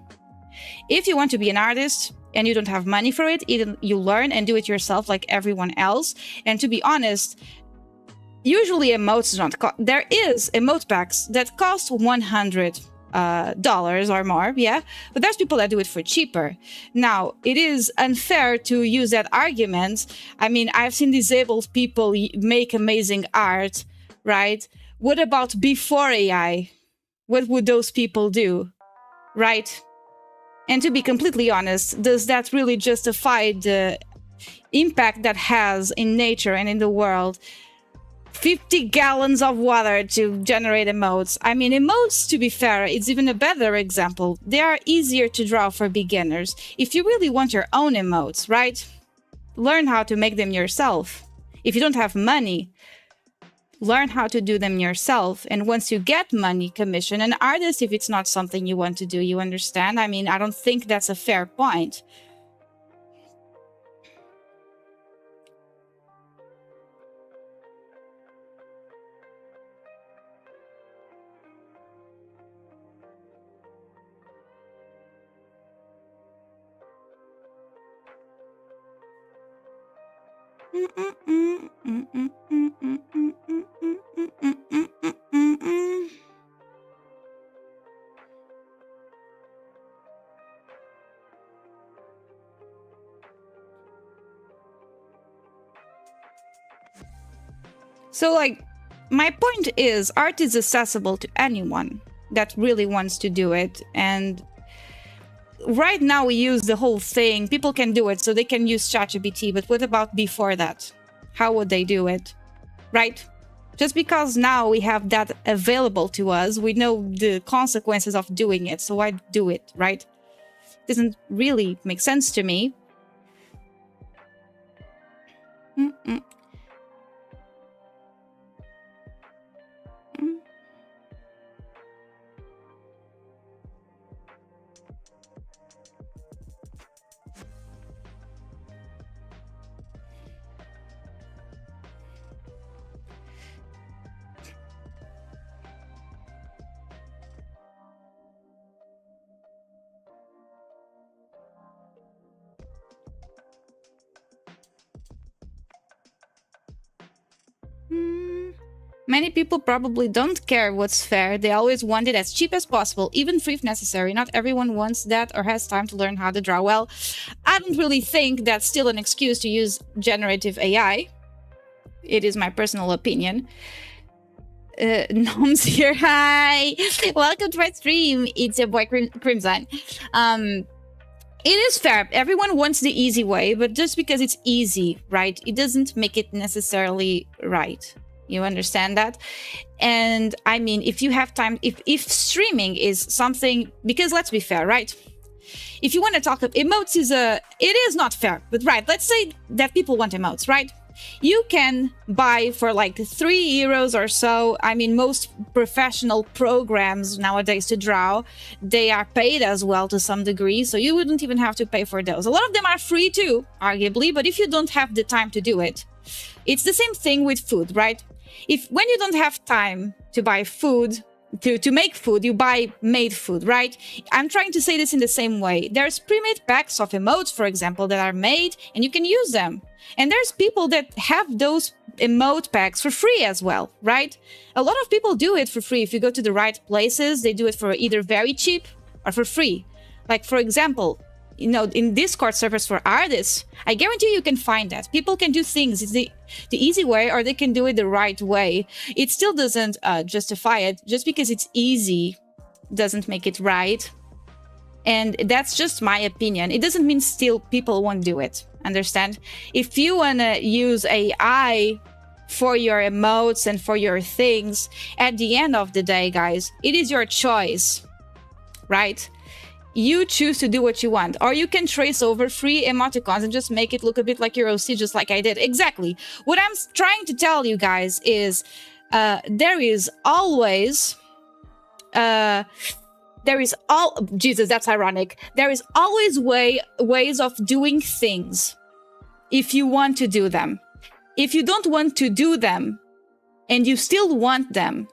If you want to be an artist and you don't have money for it, you learn and do it yourself like everyone else. And to be honest, usually emotes do not cost. There is emote packs that cost $100 or more, yeah, but there's people that do it for cheaper. Now, it is unfair to use that argument. I mean, I've seen disabled people make amazing art, right? What about before AI? What would those people do, right? And to be completely honest, does that really justify the impact that has in nature and in the world? 50 gallons of water to generate emotes. I mean, emotes, to be fair, it's even a better example. They are easier to draw for beginners. If you really want your own emotes, right? Learn how to make them yourself. If you don't have money, learn how to do them yourself. And once you get money, commission an artist if it's not something you want to do. You understand? I mean, I don't think that's a fair point. So, like, my point is, art is accessible to anyone that really wants to do it. And right now we use the whole thing. People can do it, so they can use ChatGPT. But what about before that? How would they do it? Right? Just because now we have that available to us, we know the consequences of doing it. So why do it, right? Doesn't really make sense to me. Many people probably don't care what's fair. They always want it as cheap as possible, even free if necessary. Not everyone wants that or has time to learn how to draw well. I don't really think that's still an excuse to use generative AI. It is my personal opinion. Noms here. Hi! Welcome to my stream. It's your boy Crimson. It is fair. Everyone wants the easy way, but just because it's easy, right, it doesn't make it necessarily right. You understand that? And I mean, if you have time, if streaming is something, because let's be fair, right? If you want to talk about emotes, it is not fair, but right, let's say that people want emotes, right? You can buy for like €3 or so. I mean, most professional programs nowadays to draw, they are paid as well to some degree, so you wouldn't even have to pay for those. A lot of them are free too, arguably, but if you don't have the time to do it, it's the same thing with food, right? When you don't have time to buy food, to make food, you buy made food, right? I'm trying to say this in the same way. There's pre-made packs of emotes, for example, that are made and you can use them. And there's people that have those emote packs for free as well, right? A lot of people do it for free. If you go to the right places, they do it for either very cheap or for free. Like, for example, in Discord servers for artists, I guarantee you can find that. People can do things. It's the easy way, or they can do it the right way. It still doesn't justify it. Just because it's easy doesn't make it right. And that's just my opinion. It doesn't mean still people won't do it. Understand? If you want to use AI for your emotes and for your things, at the end of the day, guys, it is your choice, right? You choose to do what you want, or you can trace over free emoticons and just make it look a bit like your OC, just like I did. Exactly. What I'm trying to tell you guys is there is always Jesus, that's ironic. There is always ways of doing things if you want to do them. If you don't want to do them and you still want them,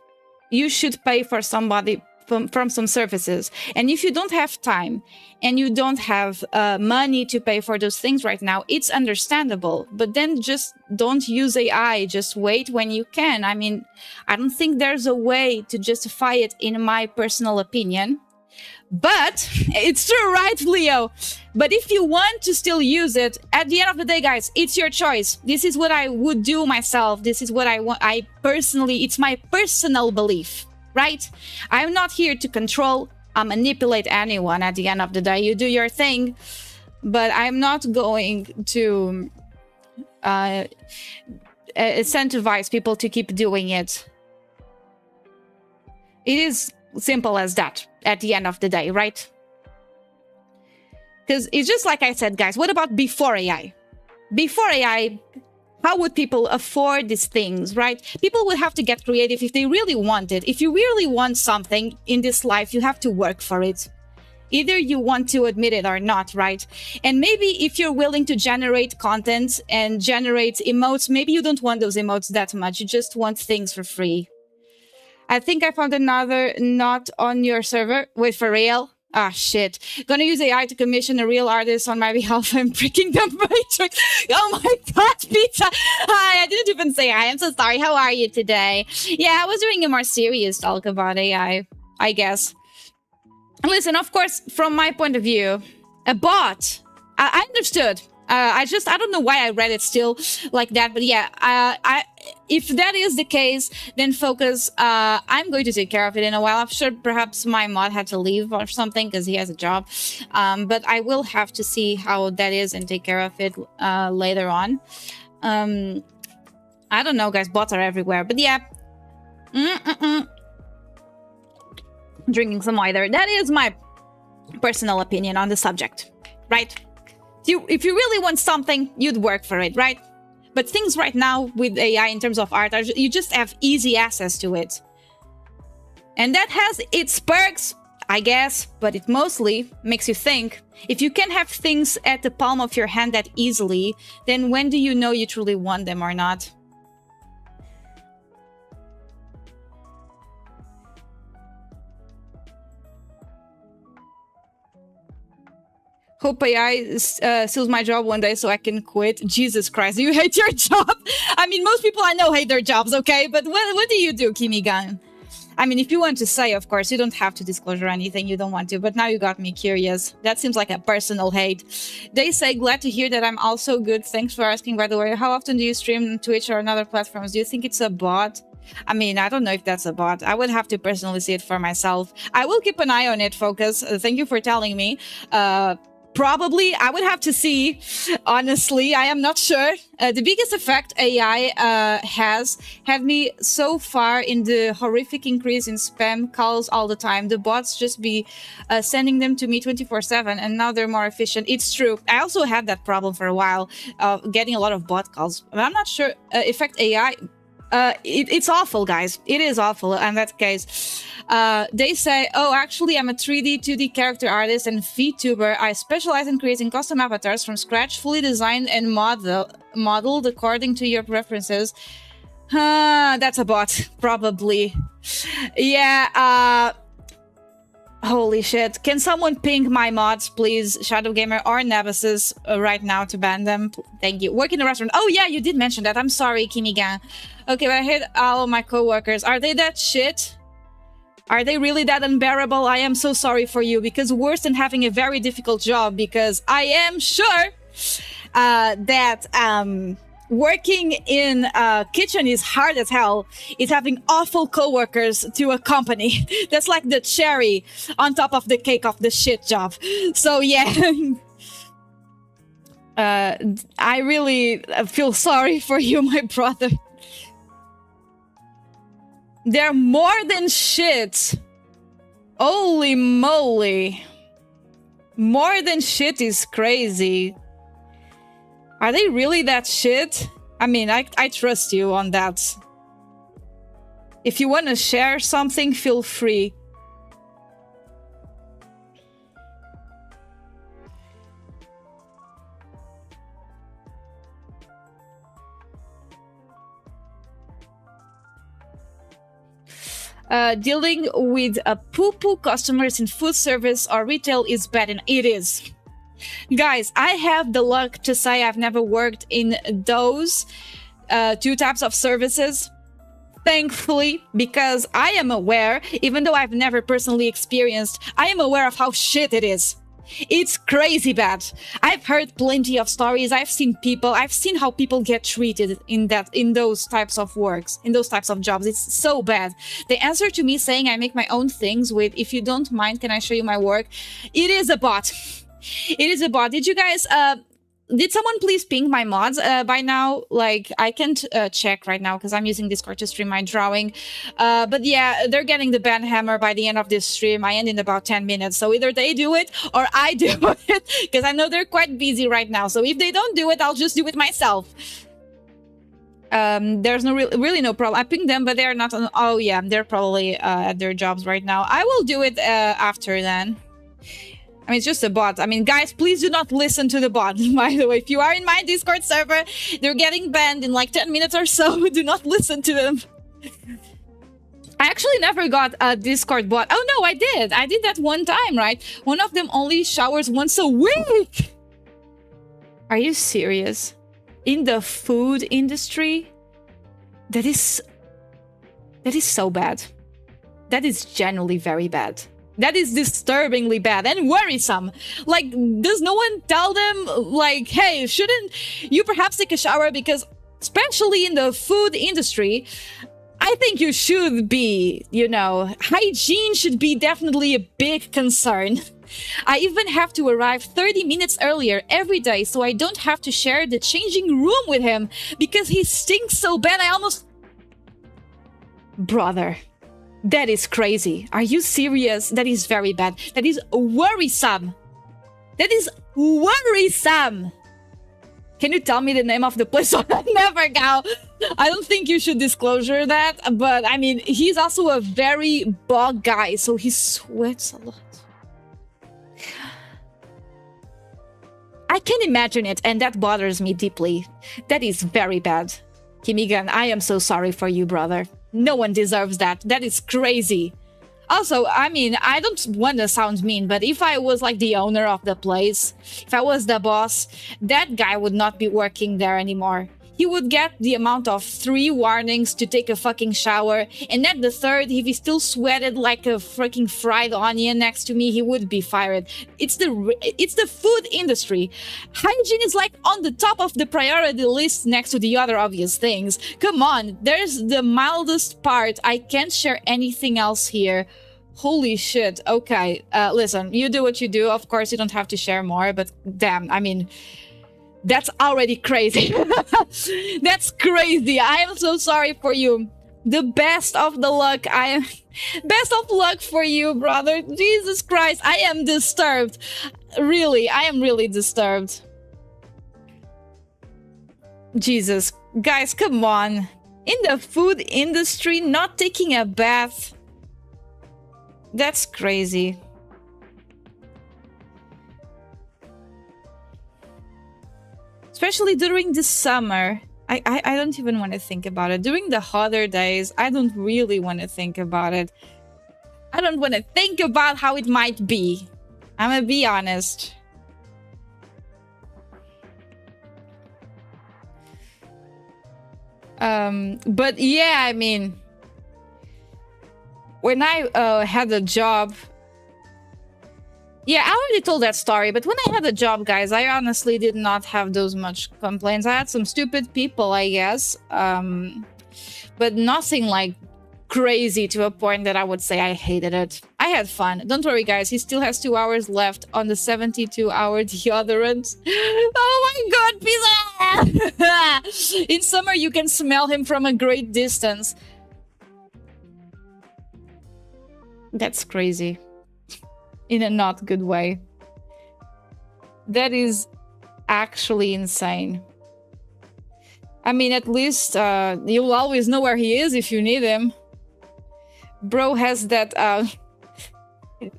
you should pay for somebody from some services. And if you don't have time and you don't have money to pay for those things right now, it's understandable. But then just don't use AI. Just wait when you can. I mean, I don't think there's a way to justify it, in my personal opinion. But it's true, right, Leo? But if you want to still use it, at the end of the day, guys, it's your choice. This is what I would do myself. This is what I want. It's my personal belief, right? I'm not here to control or manipulate anyone. At the end of the day, you do your thing, but I'm not going to incentivize people to keep doing it. It is simple as that at the end of the day, right? Because it's just like I said, guys, what about before AI? Before AI, how would people afford these things, right? People would have to get creative if they really want it. If you really want something in this life, you have to work for it. Either you want to admit it or not, right? And maybe if you're willing to generate content and generate emotes, maybe you don't want those emotes that much. You just want things for free. I think I found another not on your server. Wait, for real? Ah, shit. Gonna use AI to commission a real artist on my behalf. I'm breaking the matrix. Oh my god, pizza. Hi, I didn't even say hi. I'm so sorry. How are you today? Yeah, I was doing a more serious talk about AI, I guess. Listen, of course, from my point of view, a bot. I understood. I don't know why I read it still like that, but yeah, if that is the case, then focus. I'm going to take care of it in a while. I'm sure perhaps my mod had to leave or something because he has a job, but I will have to see how that is and take care of it later on. I don't know, guys. Bots are everywhere, but yeah. Drinking some water. That is my personal opinion on the subject, right? If you really want something, you'd work for it, right? But things right now with AI in terms of art, you just have easy access to it. And that has its perks, I guess, but it mostly makes you think. If you can have things at the palm of your hand that easily, then when do you know you truly want them or not? Hope AI steals my job one day so I can quit. Jesus Christ, you hate your job? I mean, most people I know hate their jobs, okay? But what do you do, Kimigan? I mean, if you want to say, of course, you don't have to disclose or anything you don't want to, but now you got me curious. That seems like a personal hate. They say, glad to hear that I'm also good. Thanks for asking, by the way. How often do you stream on Twitch or on other platforms? Do you think it's a bot? I mean, I don't know if that's a bot. I would have to personally see it for myself. I will keep an eye on it, Focus. Thank you for telling me. Probably, I would have to see. Honestly, I am not sure. The biggest effect AI has had me so far in the horrific increase in spam calls all the time. The bots just be sending them to me 24/7, and now they're more efficient. It's true. I also had that problem for a while, getting a lot of bot calls. But I'm not sure. Effect AI. It's awful, guys. It is awful in that case. They say, oh, actually, I'm a 3D, 2D character artist and VTuber. I specialize in creating custom avatars from scratch, fully designed and modeled according to your preferences. That's a bot, probably. Yeah, holy shit. Can someone ping my mods, please? Shadow Gamer or Nemesis right now to ban them. Thank you. Work in a restaurant. Oh, yeah, you did mention that. I'm sorry, Kimigan. Okay, but I hate all of my coworkers. Are they that shit? Are they really that unbearable? I am so sorry for you, because worse than having a very difficult job, because I am sure that working in a kitchen is hard as hell, is having awful coworkers to accompany. That's like the cherry on top of the cake of the shit job. So yeah. I really feel sorry for you, my brother. They're more than shit. Holy moly. More than shit is crazy. Are they really that shit? I mean, I trust you on that. If you want to share something, feel free. Dealing with poo-poo customers in food service or retail is bad, and it is. Guys, I have the luck to say I've never worked in those two types of services. Thankfully, because I am aware, even though I've never personally experienced, I am aware of how shit it is. It's crazy bad. I've heard plenty of stories. I've seen how people get treated in those types of works, in those types of jobs. It's so bad. The answer to me saying I make my own things with, if you don't mind, can I show you my work? It is a bot. It is a bot. Did you guys, did someone please ping my mods by now? Like, I can't check right now because I'm using Discord to stream my drawing. But yeah, they're getting the ban hammer by the end of this stream. I end in about 10 minutes. So either they do it or I do it, because I know they're quite busy right now. So if they don't do it, I'll just do it myself. There's really no problem. I pinged them, but they're not on. Oh yeah, they're probably at their jobs right now. I will do it after then. I mean, it's just a bot. I mean, guys, please do not listen to the bot. By the way, if you are in my Discord server, they're getting banned in like 10 minutes or so. Do not listen to them. I actually never got a Discord bot. Oh, no, I did. I did that one time, right? One of them only showers once a week. Are you serious? In the food industry? That is so bad. That is genuinely very bad. That is disturbingly bad and worrisome. Like, does no one tell them, like, hey, shouldn't you perhaps take a shower? Because, especially in the food industry, I think you should be, you know, hygiene should be definitely a big concern. I even have to arrive 30 minutes earlier every day so I don't have to share the changing room with him because he stinks so bad I almost... Brother. That is crazy. Are you serious? That is very bad. That is worrisome. That is worrisome. Can you tell me the name of the place? Never go. I don't think you should disclose that. But I mean, he's also a very bug guy, so he sweats a lot. I can imagine it, and that bothers me deeply. That is very bad. Kimigan, I am so sorry for you, brother. No one deserves that. That is crazy. Also, I mean, I don't want to sound mean, but if I was like the owner of the place, if I was the boss, that guy would not be working there anymore. He would get the amount of 3 warnings to take a fucking shower, and at the 3rd, if he still sweated like a freaking fried onion next to me, he would be fired. It's the food industry. Hygiene is like on the top of the priority list next to the other obvious things. Come on, there's the mildest part. I can't share anything else here. Holy shit. Okay, listen, you do what you do. Of course, you don't have to share more, but damn, I mean... That's already crazy. That's crazy. I am so sorry for you. The best of the luck. Best of luck for you, brother. Jesus Christ. I am disturbed. Really, I am really disturbed. Jesus. Guys, come on. In the food industry, not taking a bath. That's crazy. Especially during the summer. I don't even want to think about it. During the hotter days, I don't really want to think about it. I don't want to think about how it might be. I'm gonna be honest. But yeah, I mean... When I had a job... Yeah, I already told that story, but when I had a job, guys, I honestly did not have those much complaints. I had some stupid people, I guess, but nothing like crazy to a point that I would say I hated it. I had fun. Don't worry, guys, he still has 2 hours left on the 72-hour deodorant. Oh my god, pizza! In summer, you can smell him from a great distance. That's crazy. In a not good way. That is actually insane. I mean, at least you'll always know where he is if you need him. Bro has that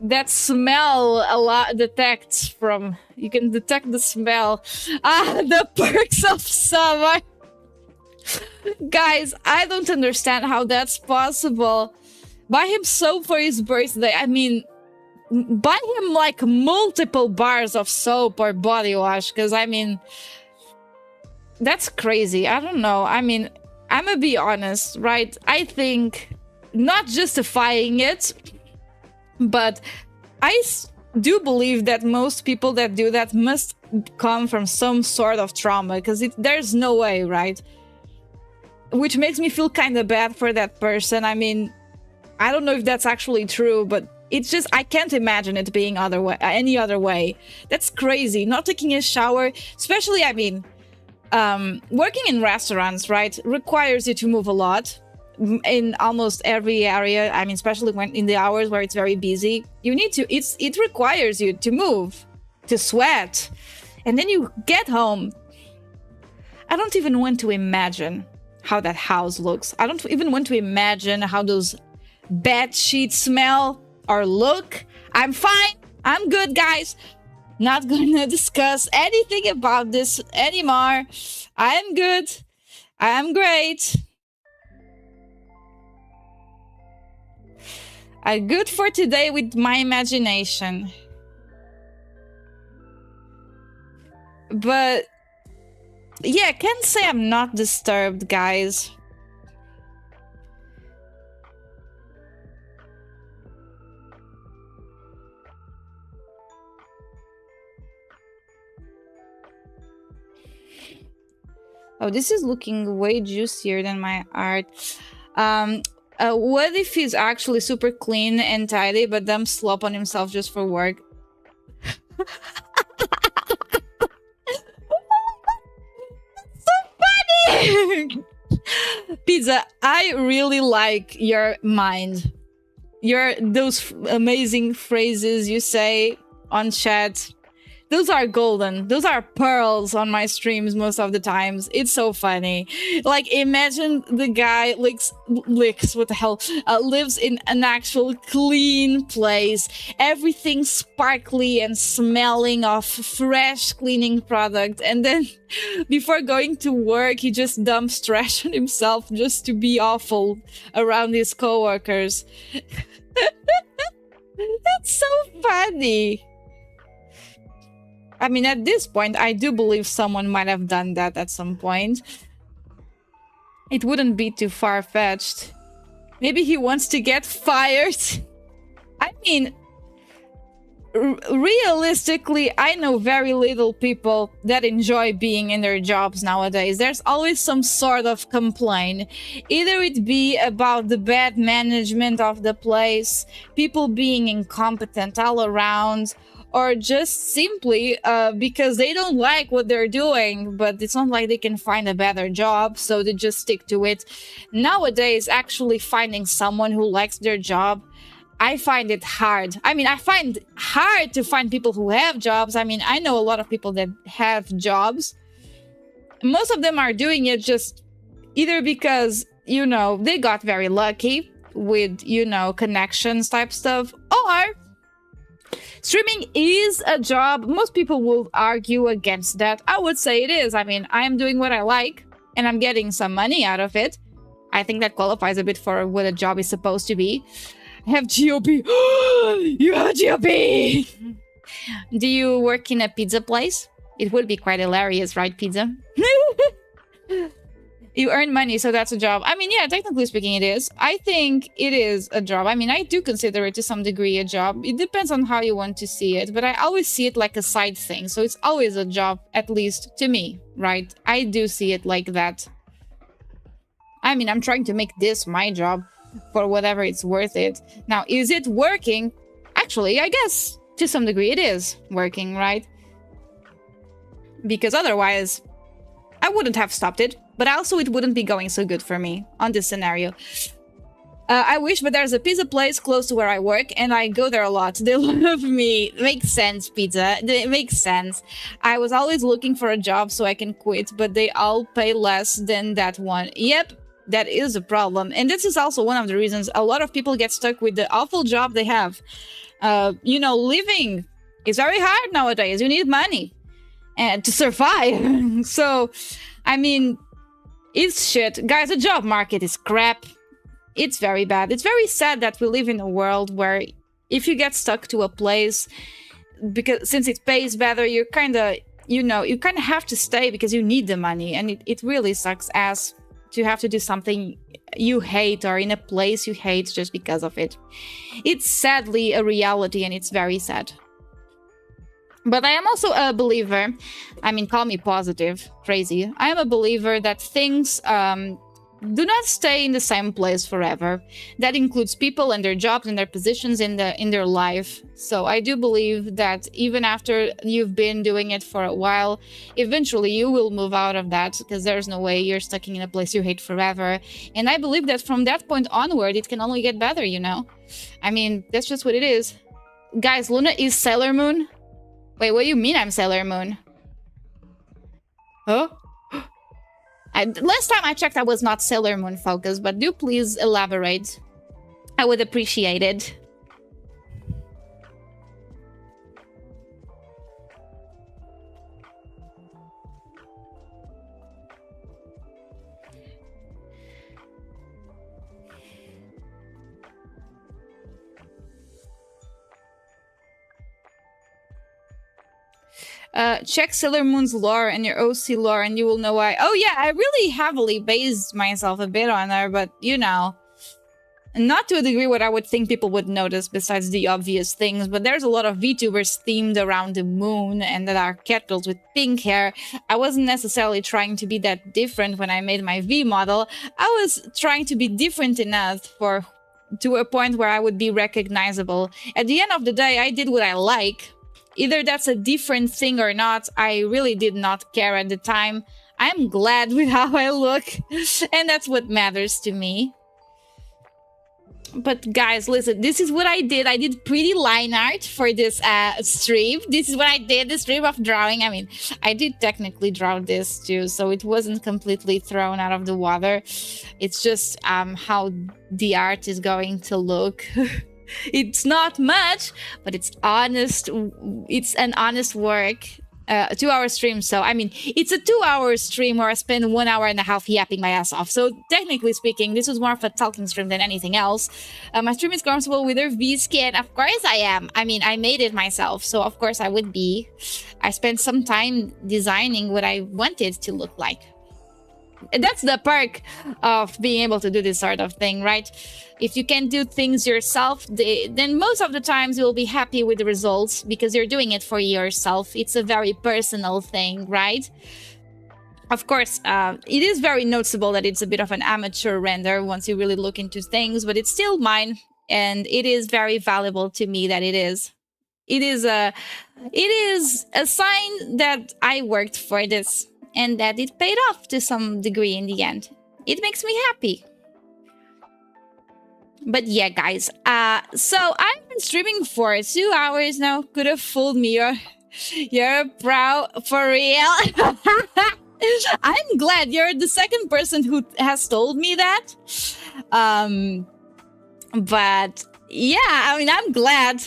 that smell a lot detects from. You can detect the smell. The perks of summer. Guys, I don't understand how that's possible. Buy him soap for his birthday. I mean, buy him like multiple bars of soap or body wash, because I mean, that's crazy. I don't know. I mean, I'm gonna be honest, right? I think, not justifying it, but I do believe that most people that do that must come from some sort of trauma, because there's no way, right? Which makes me feel kind of bad for that person. I mean, I don't know if that's actually true, but it's just, I can't imagine it being any other way. That's crazy. Not taking a shower, especially, I mean, working in restaurants, right, requires you to move a lot in almost every area. I mean, especially when in the hours where it's very busy, you need to, it requires you to move, to sweat, and then you get home. I don't even want to imagine how that house looks. I don't even want to imagine how those bed sheets smell or look. I'm fine. I'm good, guys. Not gonna discuss anything about this anymore. I'm good. I'm great. I'm good for today with my imagination. But yeah, I can't say I'm not disturbed, guys. Oh, this is looking way juicier than my art. What if he's actually super clean and tidy, but dump slop on himself just for work? Pizza, I really like your mind. Those amazing phrases you say on chat. Those are golden. Those are pearls on my streams most of the times. It's so funny. Like, imagine the guy lives in an actual clean place. Everything sparkly and smelling of fresh cleaning product. And then before going to work, he just dumps trash on himself just to be awful around his coworkers. That's so funny. I mean, at this point, I do believe someone might have done that at some point. It wouldn't be too far-fetched. Maybe he wants to get fired. I mean, realistically, I know very little people that enjoy being in their jobs nowadays. There's always some sort of complaint. Either it be about the bad management of the place, people being incompetent all around, or just simply because they don't like what they're doing, but it's not like they can find a better job, so they just stick to it. Nowadays, actually finding someone who likes their job, I find it hard. I mean, I find hard to find people who have jobs. I mean, I know a lot of people that have jobs. Most of them are doing it just either because, you know, they got very lucky with, you know, connections type stuff, or streaming is a job. Most people will argue against that. I would say it is. I mean, I am doing what I like, and I'm getting some money out of it. I think that qualifies a bit for what a job is supposed to be. I have GOP. You have GOP! Do you work in a pizza place? It would be quite hilarious, right, pizza? You earn money, so that's a job. I mean, yeah, technically speaking, it is. I think it is a job. I mean, I do consider it to some degree a job. It depends on how you want to see it, but I always see it like a side thing. So it's always a job, at least to me, right? I do see it like that. I mean, I'm trying to make this my job for whatever it's worth it. Now, is it working? Actually, I guess to some degree it is working, right? Because otherwise, I wouldn't have stopped it. But also, it wouldn't be going so good for me on this scenario. I wish, but there's a pizza place close to where I work, and I go there a lot. They love me. Makes sense, pizza. It makes sense. I was always looking for a job so I can quit, but they all pay less than that one. Yep, that is a problem. And this is also one of the reasons a lot of people get stuck with the awful job they have. You know, living is very hard nowadays. You need money and to survive. So, I mean, it's shit. Guys, the job market is crap. It's very bad. It's very sad that we live in a world where if you get stuck to a place, because since it pays better, you're kind of, you know, you kind of have to stay because you need the money. And it really sucks ass to have to do something you hate or in a place you hate just because of it. It's sadly a reality, and it's very sad. But I am also a believer, I mean, call me positive, crazy. I am a believer that things do not stay in the same place forever. That includes people and their jobs and their positions in their life. So I do believe that even after you've been doing it for a while, eventually you will move out of that, because there's no way you're stuck in a place you hate forever. And I believe that from that point onward, it can only get better, you know? I mean, that's just what it is. Guys, Luna is Sailor Moon? Wait, what do you mean I'm Sailor Moon? Huh? Last time I checked, I was not Sailor Moon focused, but do please elaborate. I would appreciate it. Check Sailor Moon's lore and your OC lore and you will know why. Oh yeah, I really heavily based myself a bit on her, but you know, not to a degree what I would think people would notice besides the obvious things, but there's a lot of VTubers themed around the moon and that are cat girls with pink hair. I wasn't necessarily trying to be that different when I made my V model. I was trying to be different enough to a point where I would be recognizable. At the end of the day, I did what I like. Either that's a different thing or not, I really did not care at the time. I'm glad with how I look, and that's what matters to me. But guys, listen, this is what I did. I did pretty line art for this stream. This is what I did, the stream of drawing. I mean, I did technically draw this too, so it wasn't completely thrown out of the water. It's just how the art is going to look. It's not much, but it's honest. It's an honest work. 2-hour stream. So, I mean, it's a 2-hour stream where I spend 1 hour and a half yapping my ass off. So, technically speaking, this was more of a talking stream than anything else. My stream is comfortable with her V skin. Of course I am. I mean, I made it myself. So, of course I would be. I spent some time designing what I wanted to look like. And that's the perk of being able to do this sort of thing, right? If you can do things yourself, then most of the times you'll be happy with the results because you're doing it for yourself. It's a very personal thing, right? Of course, it is very noticeable that it's a bit of an amateur render once you really look into things, but it's still mine, and it is very valuable to me that it is. It is a sign that I worked for this and that it paid off to some degree in the end. It makes me happy. But yeah, guys, so I've been streaming for 2 hours now. Could have fooled me. You're proud for real. I'm glad you're the second person who has told me that. But yeah, I mean, I'm glad.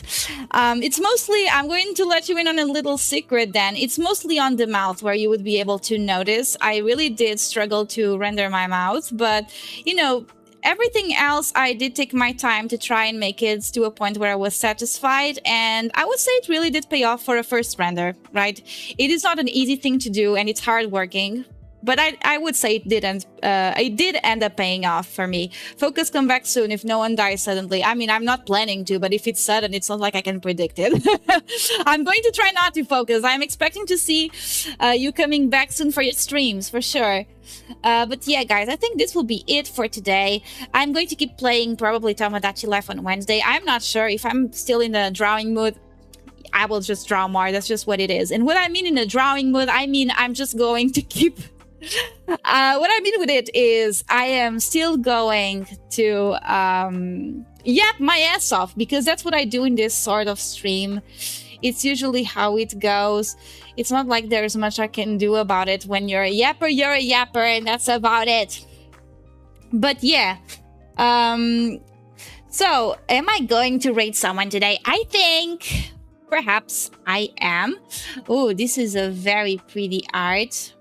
It's mostly, I'm going to let you in on a little secret then. It's mostly on the mouth where you would be able to notice. I really did struggle to render my mouth, but you know, everything else, I did take my time to try and make it to a point where I was satisfied, and I would say it really did pay off for a first render, right? It is not an easy thing to do, and it's hard working, but I would say it did end up paying off for me. Focus, come back soon if no one dies suddenly. I mean, I'm not planning to, but if it's sudden, it's not like I can predict it. I'm going to try not to focus. I'm expecting to see you coming back soon for your streams, for sure. But yeah, guys, I think this will be it for today. I'm going to keep playing probably Tomodachi Life on Wednesday. I'm not sure if I'm still in the drawing mood. I will just draw more. That's just what it is. And what I mean in a drawing mood, I mean I'm just going to keep What I mean with it is I am still going to yap my ass off, because that's what I do in this sort of stream. It's usually how it goes. It's not like there's much I can do about it. When you're a yapper, and that's about it. But yeah. So, am I going to rate someone today? I think perhaps I am. Oh, this is a very pretty art.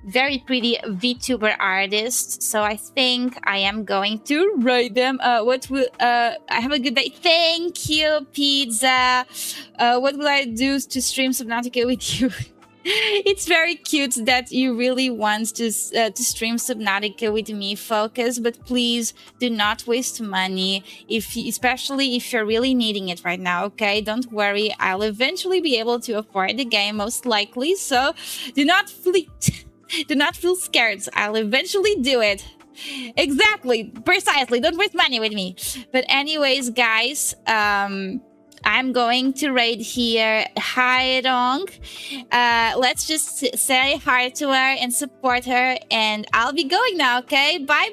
Very pretty VTuber artist. So I think I am going to rate them. What will I have a good day? Thank you, pizza. What will I do to stream Subnautica with you? It's very cute that you really want to stream Subnautica with me, Focus, but please do not waste money, especially if you're really needing it right now, okay? Don't worry, I'll eventually be able to afford the game, most likely, so do not feel scared. I'll eventually do it. Exactly, precisely, don't waste money with me. But anyways, guys, I'm going to rate here Hai Rong. Let's just say hi to her and support her, and I'll be going now, okay? Bye.